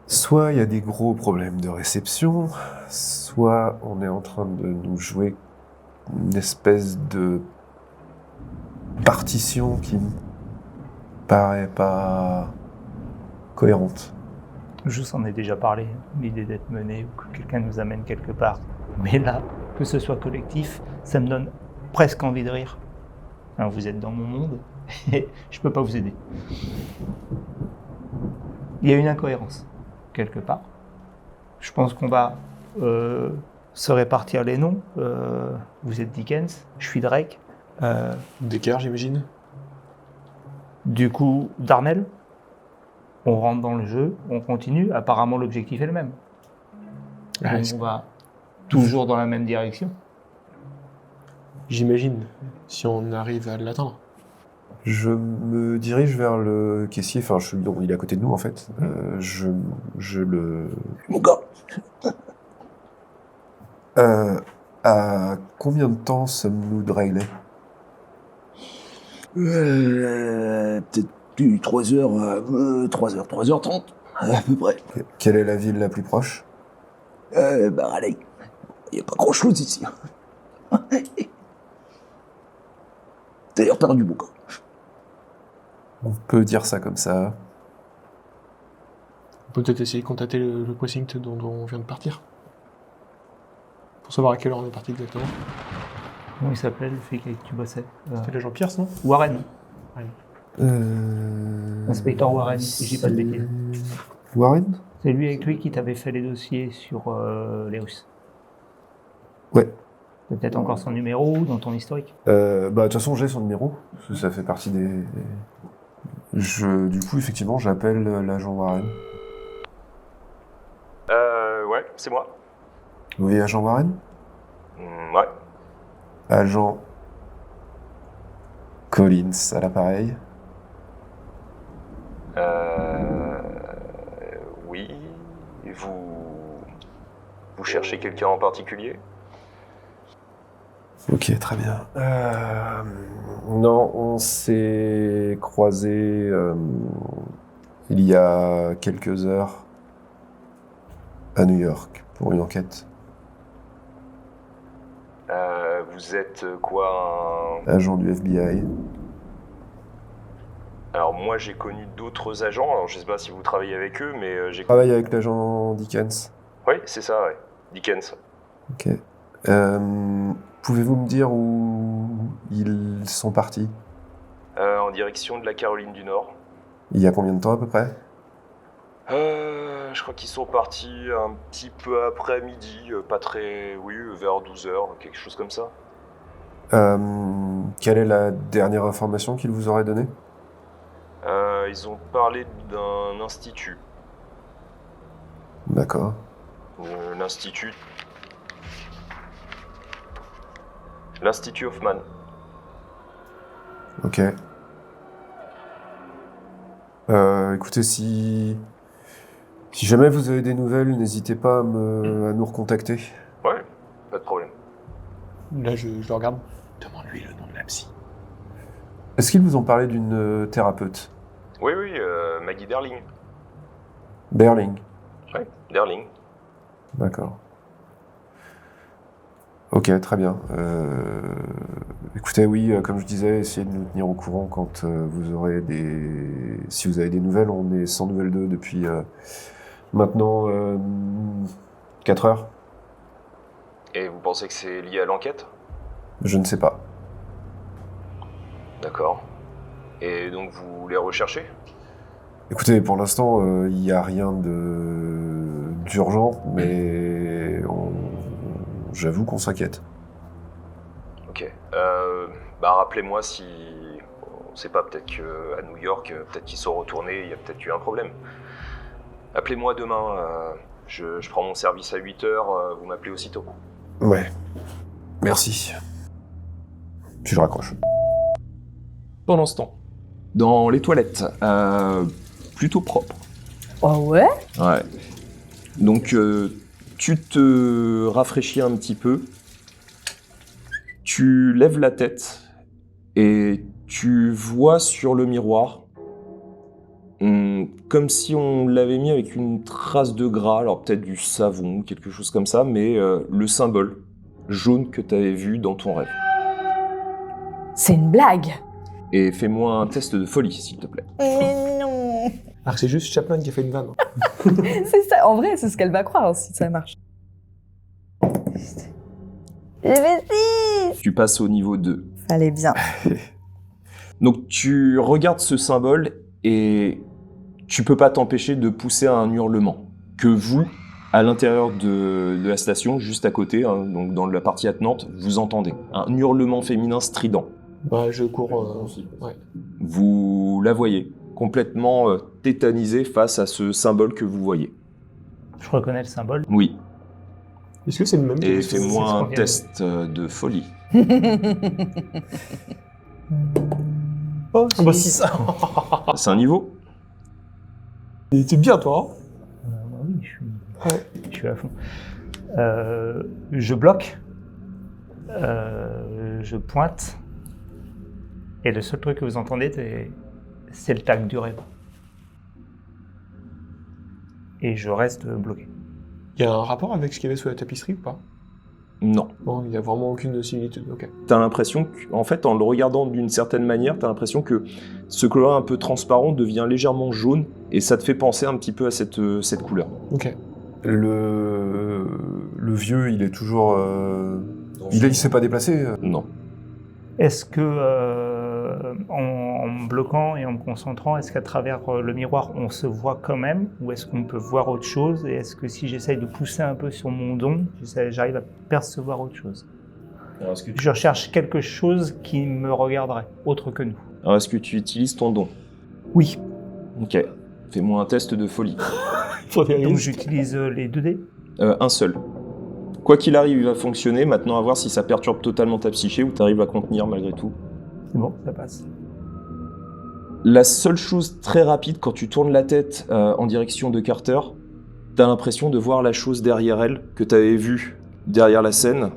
Soit il y a des gros problèmes de réception, soit on est en train de nous jouer une espèce de partition qui me paraît pas cohérente. Je vous en ai déjà parlé, l'idée d'être mené ou que quelqu'un nous amène quelque part. Mais là, que ce soit collectif, ça me donne presque envie de rire. Alors, vous êtes dans mon monde et je peux pas vous aider. Il y a une incohérence, quelque part. Je pense qu'on va se répartir les noms. Vous êtes Dickens, je suis Drake. Decker, j'imagine. Du coup, Darnell. On rentre dans le jeu, on continue. Apparemment, l'objectif est le même. Ah, Donc, on va toujours dans la même direction. J'imagine, si on arrive à l'atteindre. Je me dirige vers le caissier, enfin il est à côté de nous en fait. Je le... Mon gars. À combien de temps sommes-nous de Riley? Peut-être plus 3h30, à peu près. Quelle est la ville la plus proche? Allez, il n'y a pas grand-chose ici. T'as l'air perdu, mon gars. On peut dire ça comme ça. On peut peut-être essayer de contacter le precinct dont on vient de partir. Pour savoir à quelle heure on est parti exactement. Comment il s'appelait le fait avec qui tu bossais C'était l'agent Pierce, non? Warren. Euh... Inspecteur Warren, si je dis pas de bêtises. Warren? C'est lui avec lui qui t'avait fait les dossiers sur les Russes. Ouais. T'as peut-être encore son numéro dans ton historique. De toute façon, j'ai son numéro. Parce que ça fait partie des... Du coup, effectivement, j'appelle l'agent Warren. Ouais, c'est moi. Oui, agent Warren? Ouais. Agent Collins à l'appareil. Oui. Vous cherchez quelqu'un en particulier? Ok, très bien. Non, on s'est croisés il y a quelques heures à New York pour une enquête. Vous êtes quoi, Agent du FBI. Alors moi j'ai connu d'autres agents, alors je sais pas si vous travaillez avec eux, mais j'ai... Je travaille avec l'agent Dickens. Oui, c'est ça, ouais. Dickens. Ok. Pouvez-vous me dire où ils sont partis? en direction de la Caroline du Nord. Il y a combien de temps à peu près? Je crois qu'ils sont partis un petit peu après midi, pas très... Oui, vers 12h, quelque chose comme ça. Quelle est la dernière information qu'ils vous auraient donnée? Ils ont parlé d'un institut. D'accord. L'Institut Hoffman. Ok. Écoutez, si jamais vous avez des nouvelles, n'hésitez pas à nous recontacter. Ouais, pas de problème. Là, je le regarde. Demande-lui le nom de la psy. Est-ce qu'ils vous ont parlé d'une thérapeute? Oui, Maggie Derling. Berling. Ouais, Derling. D'accord. Ok, très bien. Écoutez, oui, comme je disais, essayez de nous tenir au courant quand vous aurez si vous avez des nouvelles. On est sans nouvelles d'eux depuis maintenant 4 heures. Et vous pensez que c'est lié à l'enquête? Je ne sais pas. D'accord. Et donc vous les recherchez? Écoutez, pour l'instant, il n'y a rien d'urgent, mais j'avoue qu'on s'inquiète. Ok. Rappelez-moi si... On sait pas, peut-être qu'à New York, peut-être qu'ils sont retournés, il y a peut-être eu un problème. Appelez-moi demain, je prends mon service à 8h, vous m'appelez aussitôt. Ouais. Merci. Puis je raccroche. Pendant ce temps, dans les toilettes, plutôt propre. Oh ouais? Ouais. Donc, tu te rafraîchis un petit peu, tu lèves la tête et tu vois sur le miroir, comme si on l'avait mis avec une trace de gras, alors peut-être du savon, quelque chose comme ça, mais le symbole jaune que tu avais vu dans ton rêve. C'est une blague! Et fais-moi un test de folie, s'il te plaît. Mais non! Alors c'est juste Chapman qui a fait une vanne. C'est ça, en vrai, c'est ce qu'elle va croire si ça marche. J'ai fait 6! Tu passes au niveau 2. Fallait bien. Donc tu regardes ce symbole et tu peux pas t'empêcher de pousser un hurlement que vous, à l'intérieur de la station, juste à côté, hein, donc dans la partie attenante, vous entendez. Un hurlement féminin strident. Bah, je cours. Ouais. Vous la voyez, complètement tétanisée face à ce symbole que vous voyez. Je reconnais le symbole. Oui, Est-ce que c'est le même et que fais-moi ce un qu'on vient de- test de folie. Oh, Ah bah si. 6. C'est un niveau? T'es bien, toi. Oui, je suis à fond. Je bloque, je pointe, et le seul truc que vous entendez, c'est le tac du rêve. Et je reste bloqué. Il y a un rapport avec ce qu'il y avait sous la tapisserie ou pas? Non. Bon, il n'y a vraiment aucune similitude, ok. T'as l'impression qu'en fait, en le regardant d'une certaine manière, t'as l'impression que ce coloré un peu transparent devient légèrement jaune, et ça te fait penser un petit peu à cette couleur. Ok. Le vieux, il est toujours... Il s'est pas déplacé? Non. Est-ce que, en me bloquant et en me concentrant, est-ce qu'à travers le miroir, on se voit quand même, ou est-ce qu'on peut voir autre chose? Et est-ce que si j'essaye de pousser un peu sur mon don, j'arrive à percevoir autre chose? Je recherche quelque chose qui me regarderait, autre que nous. Alors, est-ce que tu utilises ton don? Oui, Ok. Fais-moi un test de folie. Faut des donc risques. j'utilise les 2D. Un seul. Quoi qu'il arrive, il va fonctionner. Maintenant, à voir si ça perturbe totalement ta psyché ou t'arrives à contenir malgré tout. C'est bon, ça passe. La seule chose très rapide, quand tu tournes la tête en direction de Carter, t'as l'impression de voir la chose derrière elle, que t'avais vue derrière la scène,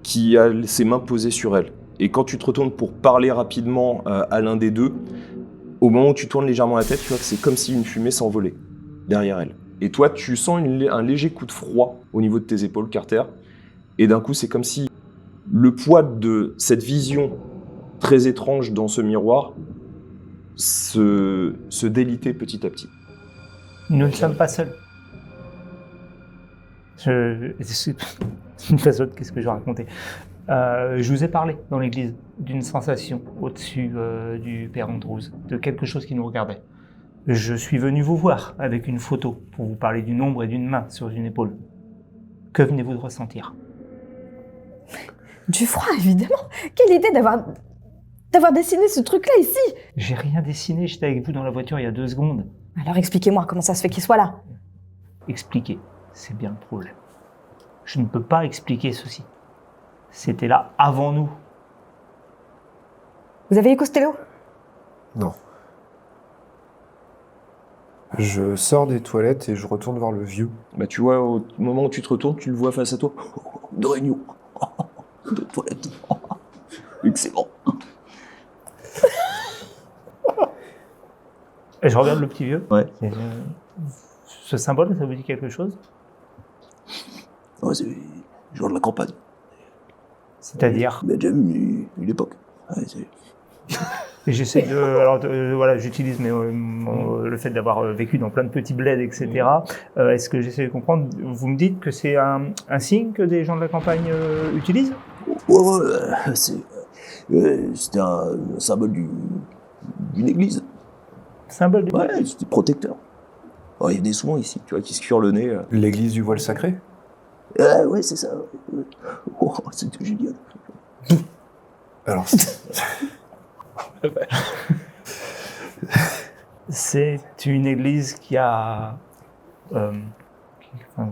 qui a ses mains posées sur elle. Et quand tu te retournes pour parler rapidement à l'un des deux, au moment où tu tournes légèrement la tête, tu vois que c'est comme si une fumée s'envolait derrière elle. Et toi, tu sens un léger coup de froid au niveau de tes épaules, Carter. Et d'un coup, c'est comme si le poids de cette vision très étrange dans ce miroir se délitait petit à petit. Nous ne sommes pas seuls. C'est une façon, qu'est-ce que je vais raconter? Je vous ai parlé dans l'église d'une sensation au-dessus du père Andrews, de quelque chose qui nous regardait. Je suis venu vous voir avec une photo pour vous parler d'une ombre et d'une main sur une épaule. Que venez-vous de ressentir? Du froid, évidemment. Quelle idée d'avoir dessiné ce truc-là ici. J'ai rien dessiné, j'étais avec vous dans la voiture il y a 2 secondes. Alors expliquez-moi comment ça se fait qu'il soit là. Expliquer, c'est bien le problème. Je ne peux pas expliquer ceci. C'était là avant nous. Vous avez eu Costello? Non. Je sors des toilettes et je retourne voir le vieux. Bah tu vois, au moment où tu te retournes, tu le vois face à toi. De réunion. De toilette. Excellent. Et je regarde le petit vieux. Ouais. Et, ce symbole, ça vous dit quelque chose? Ouais, c'est genre de la campagne. C'est-à-dire? On a déjà vu une époque. Ouais, Et j'essaie de... Alors, voilà, j'utilise le fait d'avoir vécu dans plein de petits bleds, etc. Est-ce que j'essaie de comprendre? Vous me dites que c'est un signe que des gens de la campagne utilisent? ouais, c'était un symbole d'une église. Symbole de... Ouais, c'était protecteur. Oh, il y a des soins ici, tu vois, qui se curent le nez. L'église du voile sacré? Ouais, c'est ça. Oh, c'était génial. Alors, C'est une église qui a... enfin,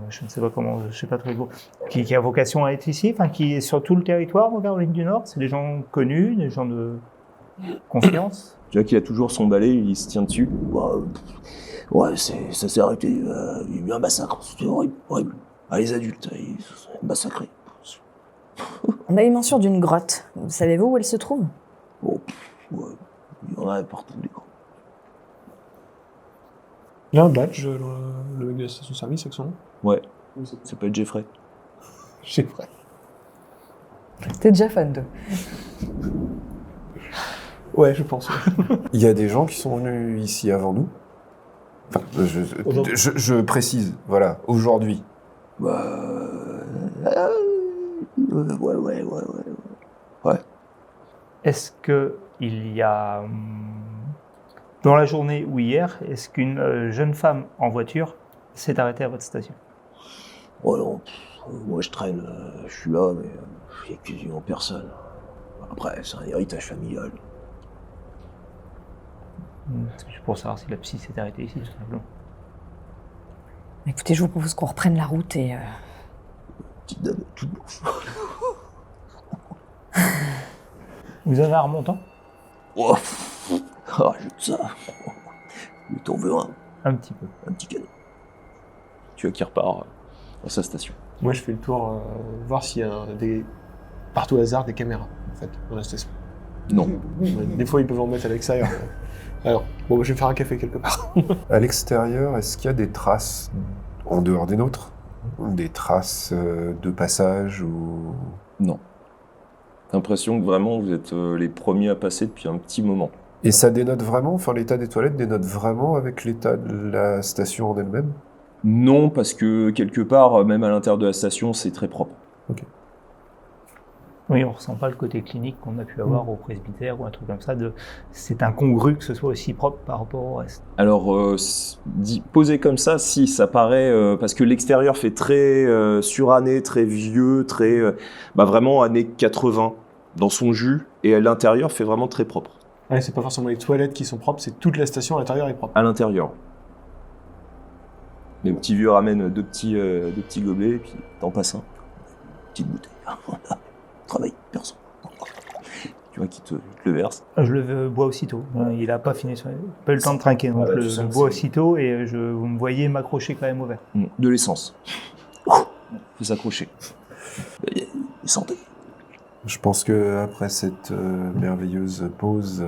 je ne sais pas comment, je sais pas trop le mot, qui a vocation à être ici, enfin, qui est sur tout le territoire en Caroline du Nord. C'est des gens connus, des gens de confiance. Tu vois qu'il a toujours son balai, il se tient dessus. Ouais, ça s'est arrêté. Il y a eu un massacre, c'était horrible, horrible. Ah, les adultes, ils sont massacrés. On a une mention d'une grotte. Savez-vous où elle se trouve? Oh, ouais, il y en a partout, des grands. Il y a un badge, le mec de la station-service avec son nom. Ouais, ça peut être Jeffrey. C'est vrai. T'es déjà fan, toi. Ouais, je pense. Ouais. il y a des gens qui sont venus ici avant nous. Enfin, je précise, voilà, aujourd'hui. Ouais. Est-ce que il y a, dans la journée ou hier, est-ce qu'une jeune femme en voiture s'est arrêtée à votre station? Oh non, moi je traîne, je suis là, mais il n'y a quasiment personne. Après, c'est un héritage familial. C'est juste pour savoir si la psy s'est arrêtée ici, tout simplement. Écoutez, je vous propose qu'on reprenne la route et... Petite dame toute blanche. Vous avez un remontant? Oh, rajoute ça. Mais t'en veux un Un petit peu. Un petit canon. Tu vois qu'il repart à sa station. Moi, je fais le tour, voir s'il y a par tout hasard des caméras, en fait, dans la station. Non. Des fois, ils peuvent en mettre à l'extérieur. Alors, bon, je vais me faire un café quelque part. À l'extérieur, est-ce qu'il y a des traces, en dehors des nôtres, des traces de passage ou... Non. T'as l'impression que vraiment vous êtes les premiers à passer depuis un petit moment. Et ça dénote vraiment, enfin l'état des toilettes dénote vraiment avec l'état de la station en elle-même? Non, parce que quelque part, même à l'intérieur de la station, c'est très propre. Oui, on ne ressent pas le côté clinique qu'on a pu avoir au presbytère ou un truc comme ça. C'est incongru que ce soit aussi propre par rapport au reste. Alors, posé comme ça, si, ça paraît... parce que l'extérieur fait très suranné, très vieux, très... vraiment années 80 dans son jus, et l'intérieur fait vraiment très propre. Ouais, c'est pas forcément les toilettes qui sont propres, c'est toute la station à l'intérieur est propre. À l'intérieur. Les petits vieux ramènent deux petits gobelets, et puis t'en passes un. Petite bouteille. Travail, personne. Tu vois, qui te le verse. Je le bois aussitôt. Il n'a pas fini, pas eu le temps de trinquer, donc Ouais, je le bois aussitôt et vous me voyez m'accrocher quand même au verre. De l'essence. Faut s'accrocher. Santé. Je pense que après cette merveilleuse pause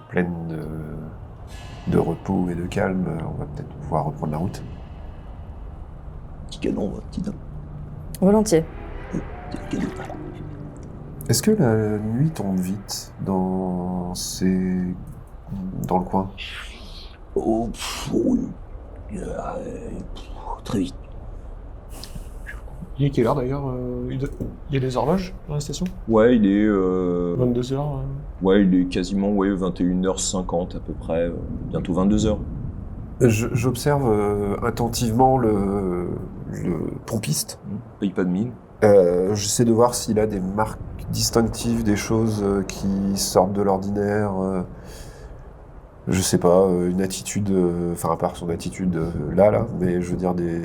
pleine de repos et de calme, on va peut-être pouvoir reprendre la route. Petit canon, petit dame. Volontiers. Petit canon. Est-ce que la nuit tombe vite dans le coin? Oui. Très vite. Il est quelle heure d'ailleurs il y a des horloges dans la station Ouais, il est... 22h. Ouais, il est quasiment 21h50 à peu près, bientôt 22h. J'observe attentivement le pompiste. Paye pas de mine. J'essaie de voir s'il a des marques distinctives, des choses qui sortent de l'ordinaire. Je sais pas, une attitude, enfin à part son attitude là, mais je veux dire des...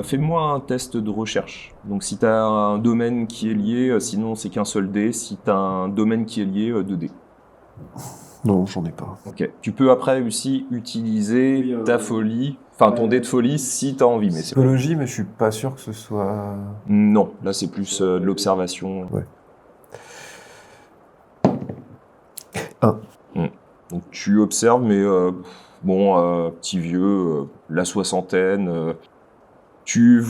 Fais-moi un test de recherche. Donc si t'as un domaine qui est lié, sinon c'est qu'un seul dé. Si t'as un domaine qui est lié, 2 dés. Non, j'en ai pas. Ok. Tu peux après aussi utiliser ta folie, enfin ton dé de folie si t'as envie. Mais c'est Psychologie, mais je suis pas sûr que ce soit... Non, là c'est plus de l'observation. Ouais. 1. Donc tu observes, mais petit vieux, la soixantaine. Tu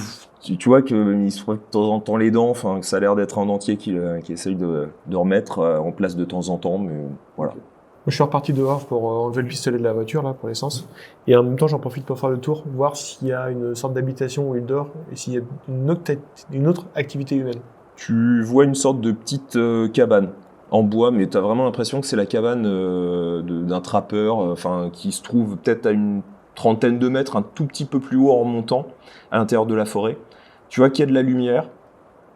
vois qu'il se frotte de temps en temps les dents, enfin que ça a l'air d'être un dentier qui essaye de remettre en place de temps en temps, mais voilà. Moi, je suis reparti dehors pour enlever le pistolet de la voiture, là, pour l'essence. Et en même temps, j'en profite pour faire le tour, voir s'il y a une sorte d'habitation où il dort et s'il y a une autre activité humaine. Tu vois une sorte de petite cabane en bois, mais t'as vraiment l'impression que c'est la cabane d'un trappeur, qui se trouve peut-être à une trentaine de mètres, un tout petit peu plus haut en remontant, à l'intérieur de la forêt. Tu vois qu'il y a de la lumière,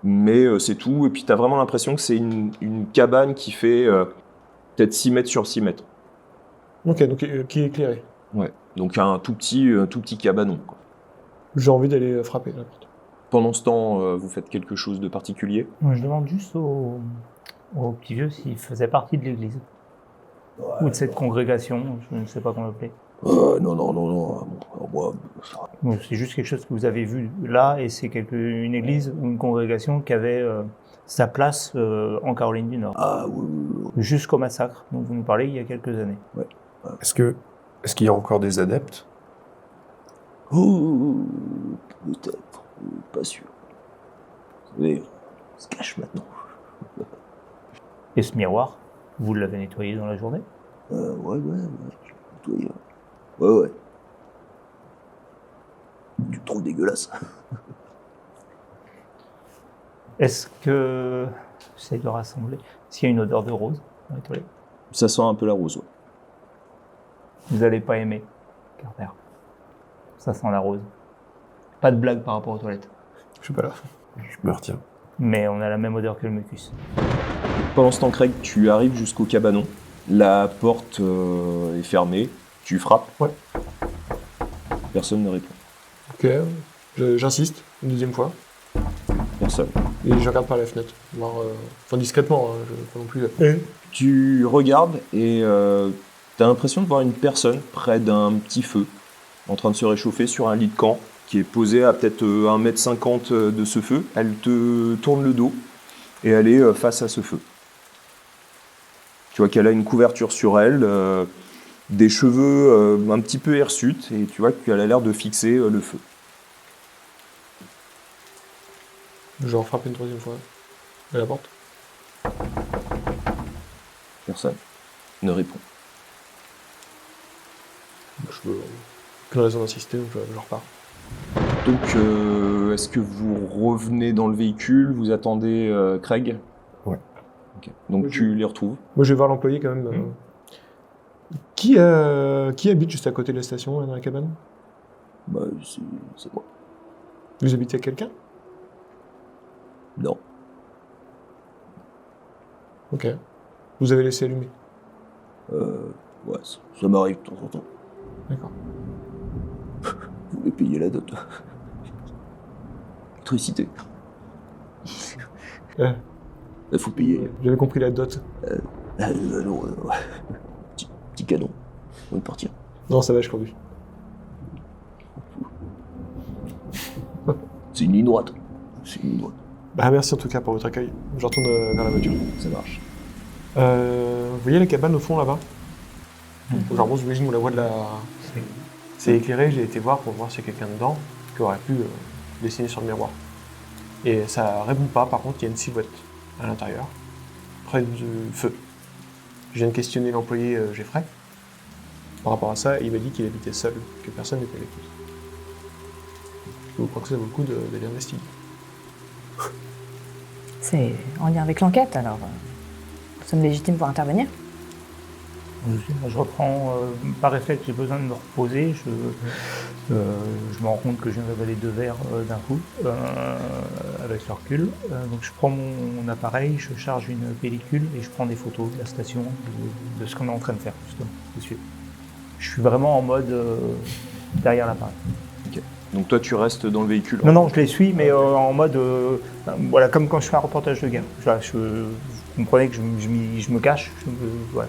mais c'est tout. Et puis t'as vraiment l'impression que c'est une cabane qui fait peut-être 6 mètres sur 6 mètres. Ok, donc qui est éclairé. Ouais. Donc un tout petit cabanon, quoi. J'ai envie d'aller frapper la porte. Pendant ce temps, vous faites quelque chose de particulier? Moi, je demande juste au petit vieux s'il faisait partie de l'église. Ou de cette congrégation, je ne sais pas comment l'appeler. Non. Moi, Donc, c'est juste quelque chose que vous avez vu là, et c'est une église ou une congrégation qui avait sa place en Caroline du Nord. Ah oui. Jusqu'au massacre dont vous nous parlez il y a quelques années. Est-ce qu'il y a encore des adeptes? Oh, peut-être, pas sûr. Vous savez, on se cache maintenant. Et ce miroir, vous l'avez nettoyé dans la journée? Ouais, je l'ai nettoyé. Ouais. Tu te trouves dégueulasse. Est-ce que... J'essaie de rassembler. Est-ce qu'il y a une odeur de rose dans les toilettes? Ça sent un peu la rose, ouais. Vous n'allez pas aimer, Carter. Ça sent la rose. Pas de blague par rapport aux toilettes. Je suis pas là. Je me retiens. Mais on a la même odeur que le mucus. Pendant ce temps, Craig, tu arrives jusqu'au cabanon. La porte est fermée. Tu frappes. Ouais. Personne ne répond. Ok, j'insiste, une deuxième fois. Personne. Et je regarde par la fenêtre. Voir, discrètement, pas non plus. Tu regardes et t'as l'impression de voir une personne près d'un petit feu, en train de se réchauffer sur un lit de camp, qui est posé à peut-être 1,50 m de ce feu. Elle te tourne le dos et elle est face à ce feu. Tu vois qu'elle a une couverture sur elle, des cheveux un petit peu hirsutes, et tu vois qu'elle a l'air de fixer le feu. Je refrappe une troisième fois à la porte. Personne ne répond. Je veux aucune raison d'insister, donc je repars. Donc, est-ce que vous revenez dans le véhicule? Vous attendez Craig? Ouais. Ok. Donc, tu les retrouves. Moi, je vais voir l'employé quand même. Qui habite juste à côté de la station, là, dans la cabane? Bah, c'est moi. Vous habitez avec quelqu'un? Non. Ok. Vous avez laissé allumer? Ouais, ça m'arrive de temps en temps. D'accord. Vous voulez payer la dot? Électricité. Il faut payer. J'avais compris la dot. Non, petit canon. On va partir. Non, ça va, je conduis. C'est une ligne droite. Bah, merci en tout cas pour votre accueil. Je retourne vers la voiture. Ça marche. Vous voyez la cabane au fond là-bas? Genre, bon, j'imagine qu'on la voit de la. C'est éclairé, j'ai été voir pour voir s'il y a quelqu'un dedans qui aurait pu dessiner sur le miroir. Et ça répond pas, par contre, il y a une silhouette à l'intérieur, près du feu. Je viens de questionner l'employé Geoffrey. Par rapport à ça, il m'a dit qu'il habitait seul, que personne n'était avec lui. vous crois que ça vaut le coup d'aller investiguer. C'est en lien avec l'enquête, alors nous sommes légitimes pour intervenir. Je reprends par réflexe, j'ai besoin de me reposer. Je me rends compte que je viens d'avaler 2 verres d'un coup, avec le recul. Donc je prends mon appareil, je charge une pellicule et je prends des photos de la station, de ce qu'on est en train de faire, justement. Je suis vraiment en mode derrière l'appareil. Ok. Donc toi, tu restes dans le véhicule. Non, je les suis, mais en mode, voilà, comme quand je fais un reportage de guerre. Vous comprenez que je me cache, voilà,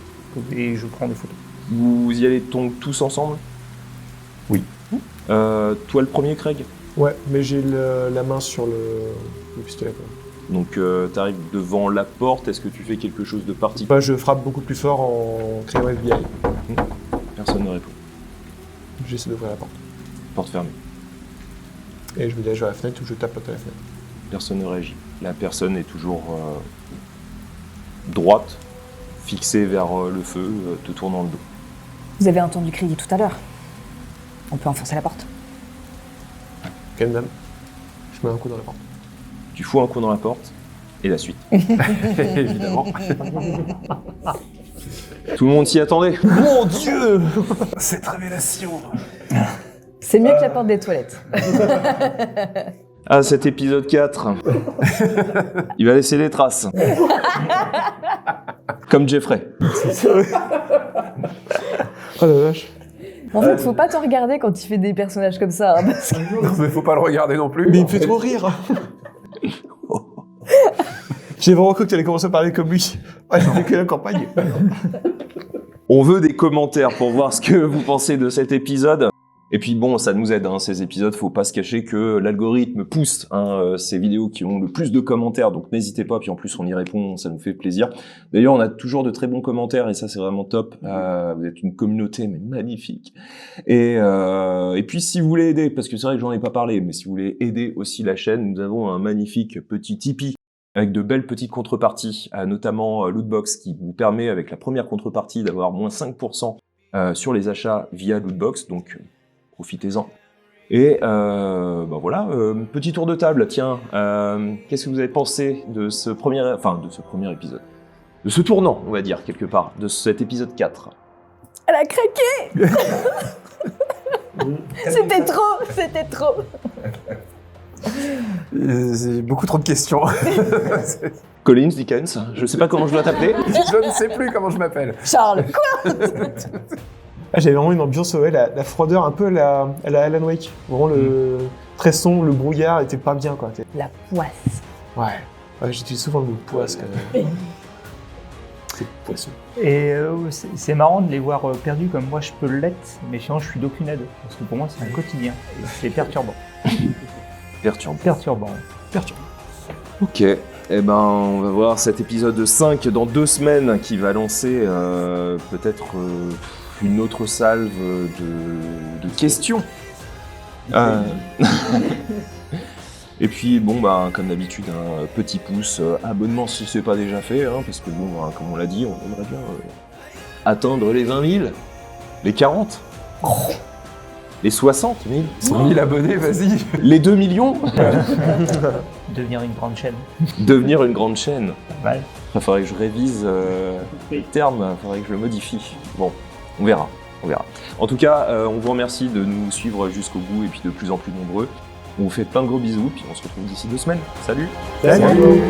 et je prends des photos. Vous y allez donc tous ensemble? Oui. Toi le premier, Craig? Ouais, mais j'ai la main sur le pistolet. Quoi. Donc tu arrives devant la porte, est-ce que tu fais quelque chose de particulier? Bah, je frappe beaucoup plus fort en criant FBI. Personne ne répond. J'essaie d'ouvrir la porte. Porte fermée. Et je me dirige vers la fenêtre ou je tapote à la fenêtre. Personne ne réagit. La personne est toujours droite, fixée vers le feu, te tournant le dos. Vous avez entendu crier tout à l'heure. On peut enfoncer la porte. Quelle dame? Je mets un coup dans la porte. Tu fous un coup dans la porte, et la suite. Évidemment. Tout le monde s'y attendait. Mon Dieu! Cette révélation! C'est mieux que la porte des toilettes. Ah, cet épisode 4. Il va laisser des traces. Comme Jeffrey. Oh la vache. En fait, faut pas te regarder quand tu fais des personnages comme ça. Hein, parce que... Non, mais faut pas le regarder non plus. Mais il me fait trop rire. J'ai vraiment cru que tu allais commencer à parler comme lui. Ah, j'ai vécu la campagne. On veut des commentaires pour voir ce que vous pensez de cet épisode. Et puis bon, ça nous aide, hein, ces épisodes, faut pas se cacher que l'algorithme pousse ces vidéos qui ont le plus de commentaires, donc n'hésitez pas, puis en plus on y répond, ça nous fait plaisir. D'ailleurs, on a toujours de très bons commentaires, et ça c'est vraiment top, vous êtes une communauté mais magnifique. Et puis si vous voulez aider, parce que c'est vrai que j'en ai pas parlé, mais si vous voulez aider aussi la chaîne, nous avons un magnifique petit Tipeee, avec de belles petites contreparties, notamment Lootbox, qui vous permet, avec la première contrepartie, d'avoir moins 5% sur les achats via Lootbox, donc profitez-en. Et voilà, petit tour de table, tiens, qu'est-ce que vous avez pensé de ce premier épisode? De ce tournant, on va dire, quelque part, de cet épisode 4. Elle a craqué. C'était trop. C'est beaucoup trop de questions. Collins, Dickens, je sais pas comment je dois t'appeler. Je ne sais plus comment je m'appelle. Charles, quoi? Ah, j'avais vraiment une ambiance, ouais, la froideur un peu à la Alan Wake. Vraiment le très sombre, le brouillard était pas bien quoi. La poisse. Ouais, j'utilise souvent le mot poisse quand même. C'est poisson. Et c'est marrant de les voir perdus comme moi je peux l'être, mais finalement je suis d'aucune aide. Parce que pour moi c'est un quotidien. Et c'est perturbant. Perturbant. Ok, eh ben on va voir cet épisode 5 dans 2 semaines qui va lancer peut-être une autre salve de questions. Et puis bon bah comme d'habitude un petit pouce, abonnement si c'est pas déjà fait, parce que bon comme on l'a dit, on aimerait bien atteindre les 20 000, les 40, les 60 000, 100 000 abonnés, vas-y. les 2 millions. Devenir une grande chaîne. Devenir une grande chaîne. Pas mal. Il faudrait que je révise le terme, il faudrait que je le modifie. Bon, on verra. En tout cas, on vous remercie de nous suivre jusqu'au bout et puis de plus en plus nombreux. On vous fait plein de gros bisous, puis on se retrouve d'ici 2 semaines. Salut. Salut.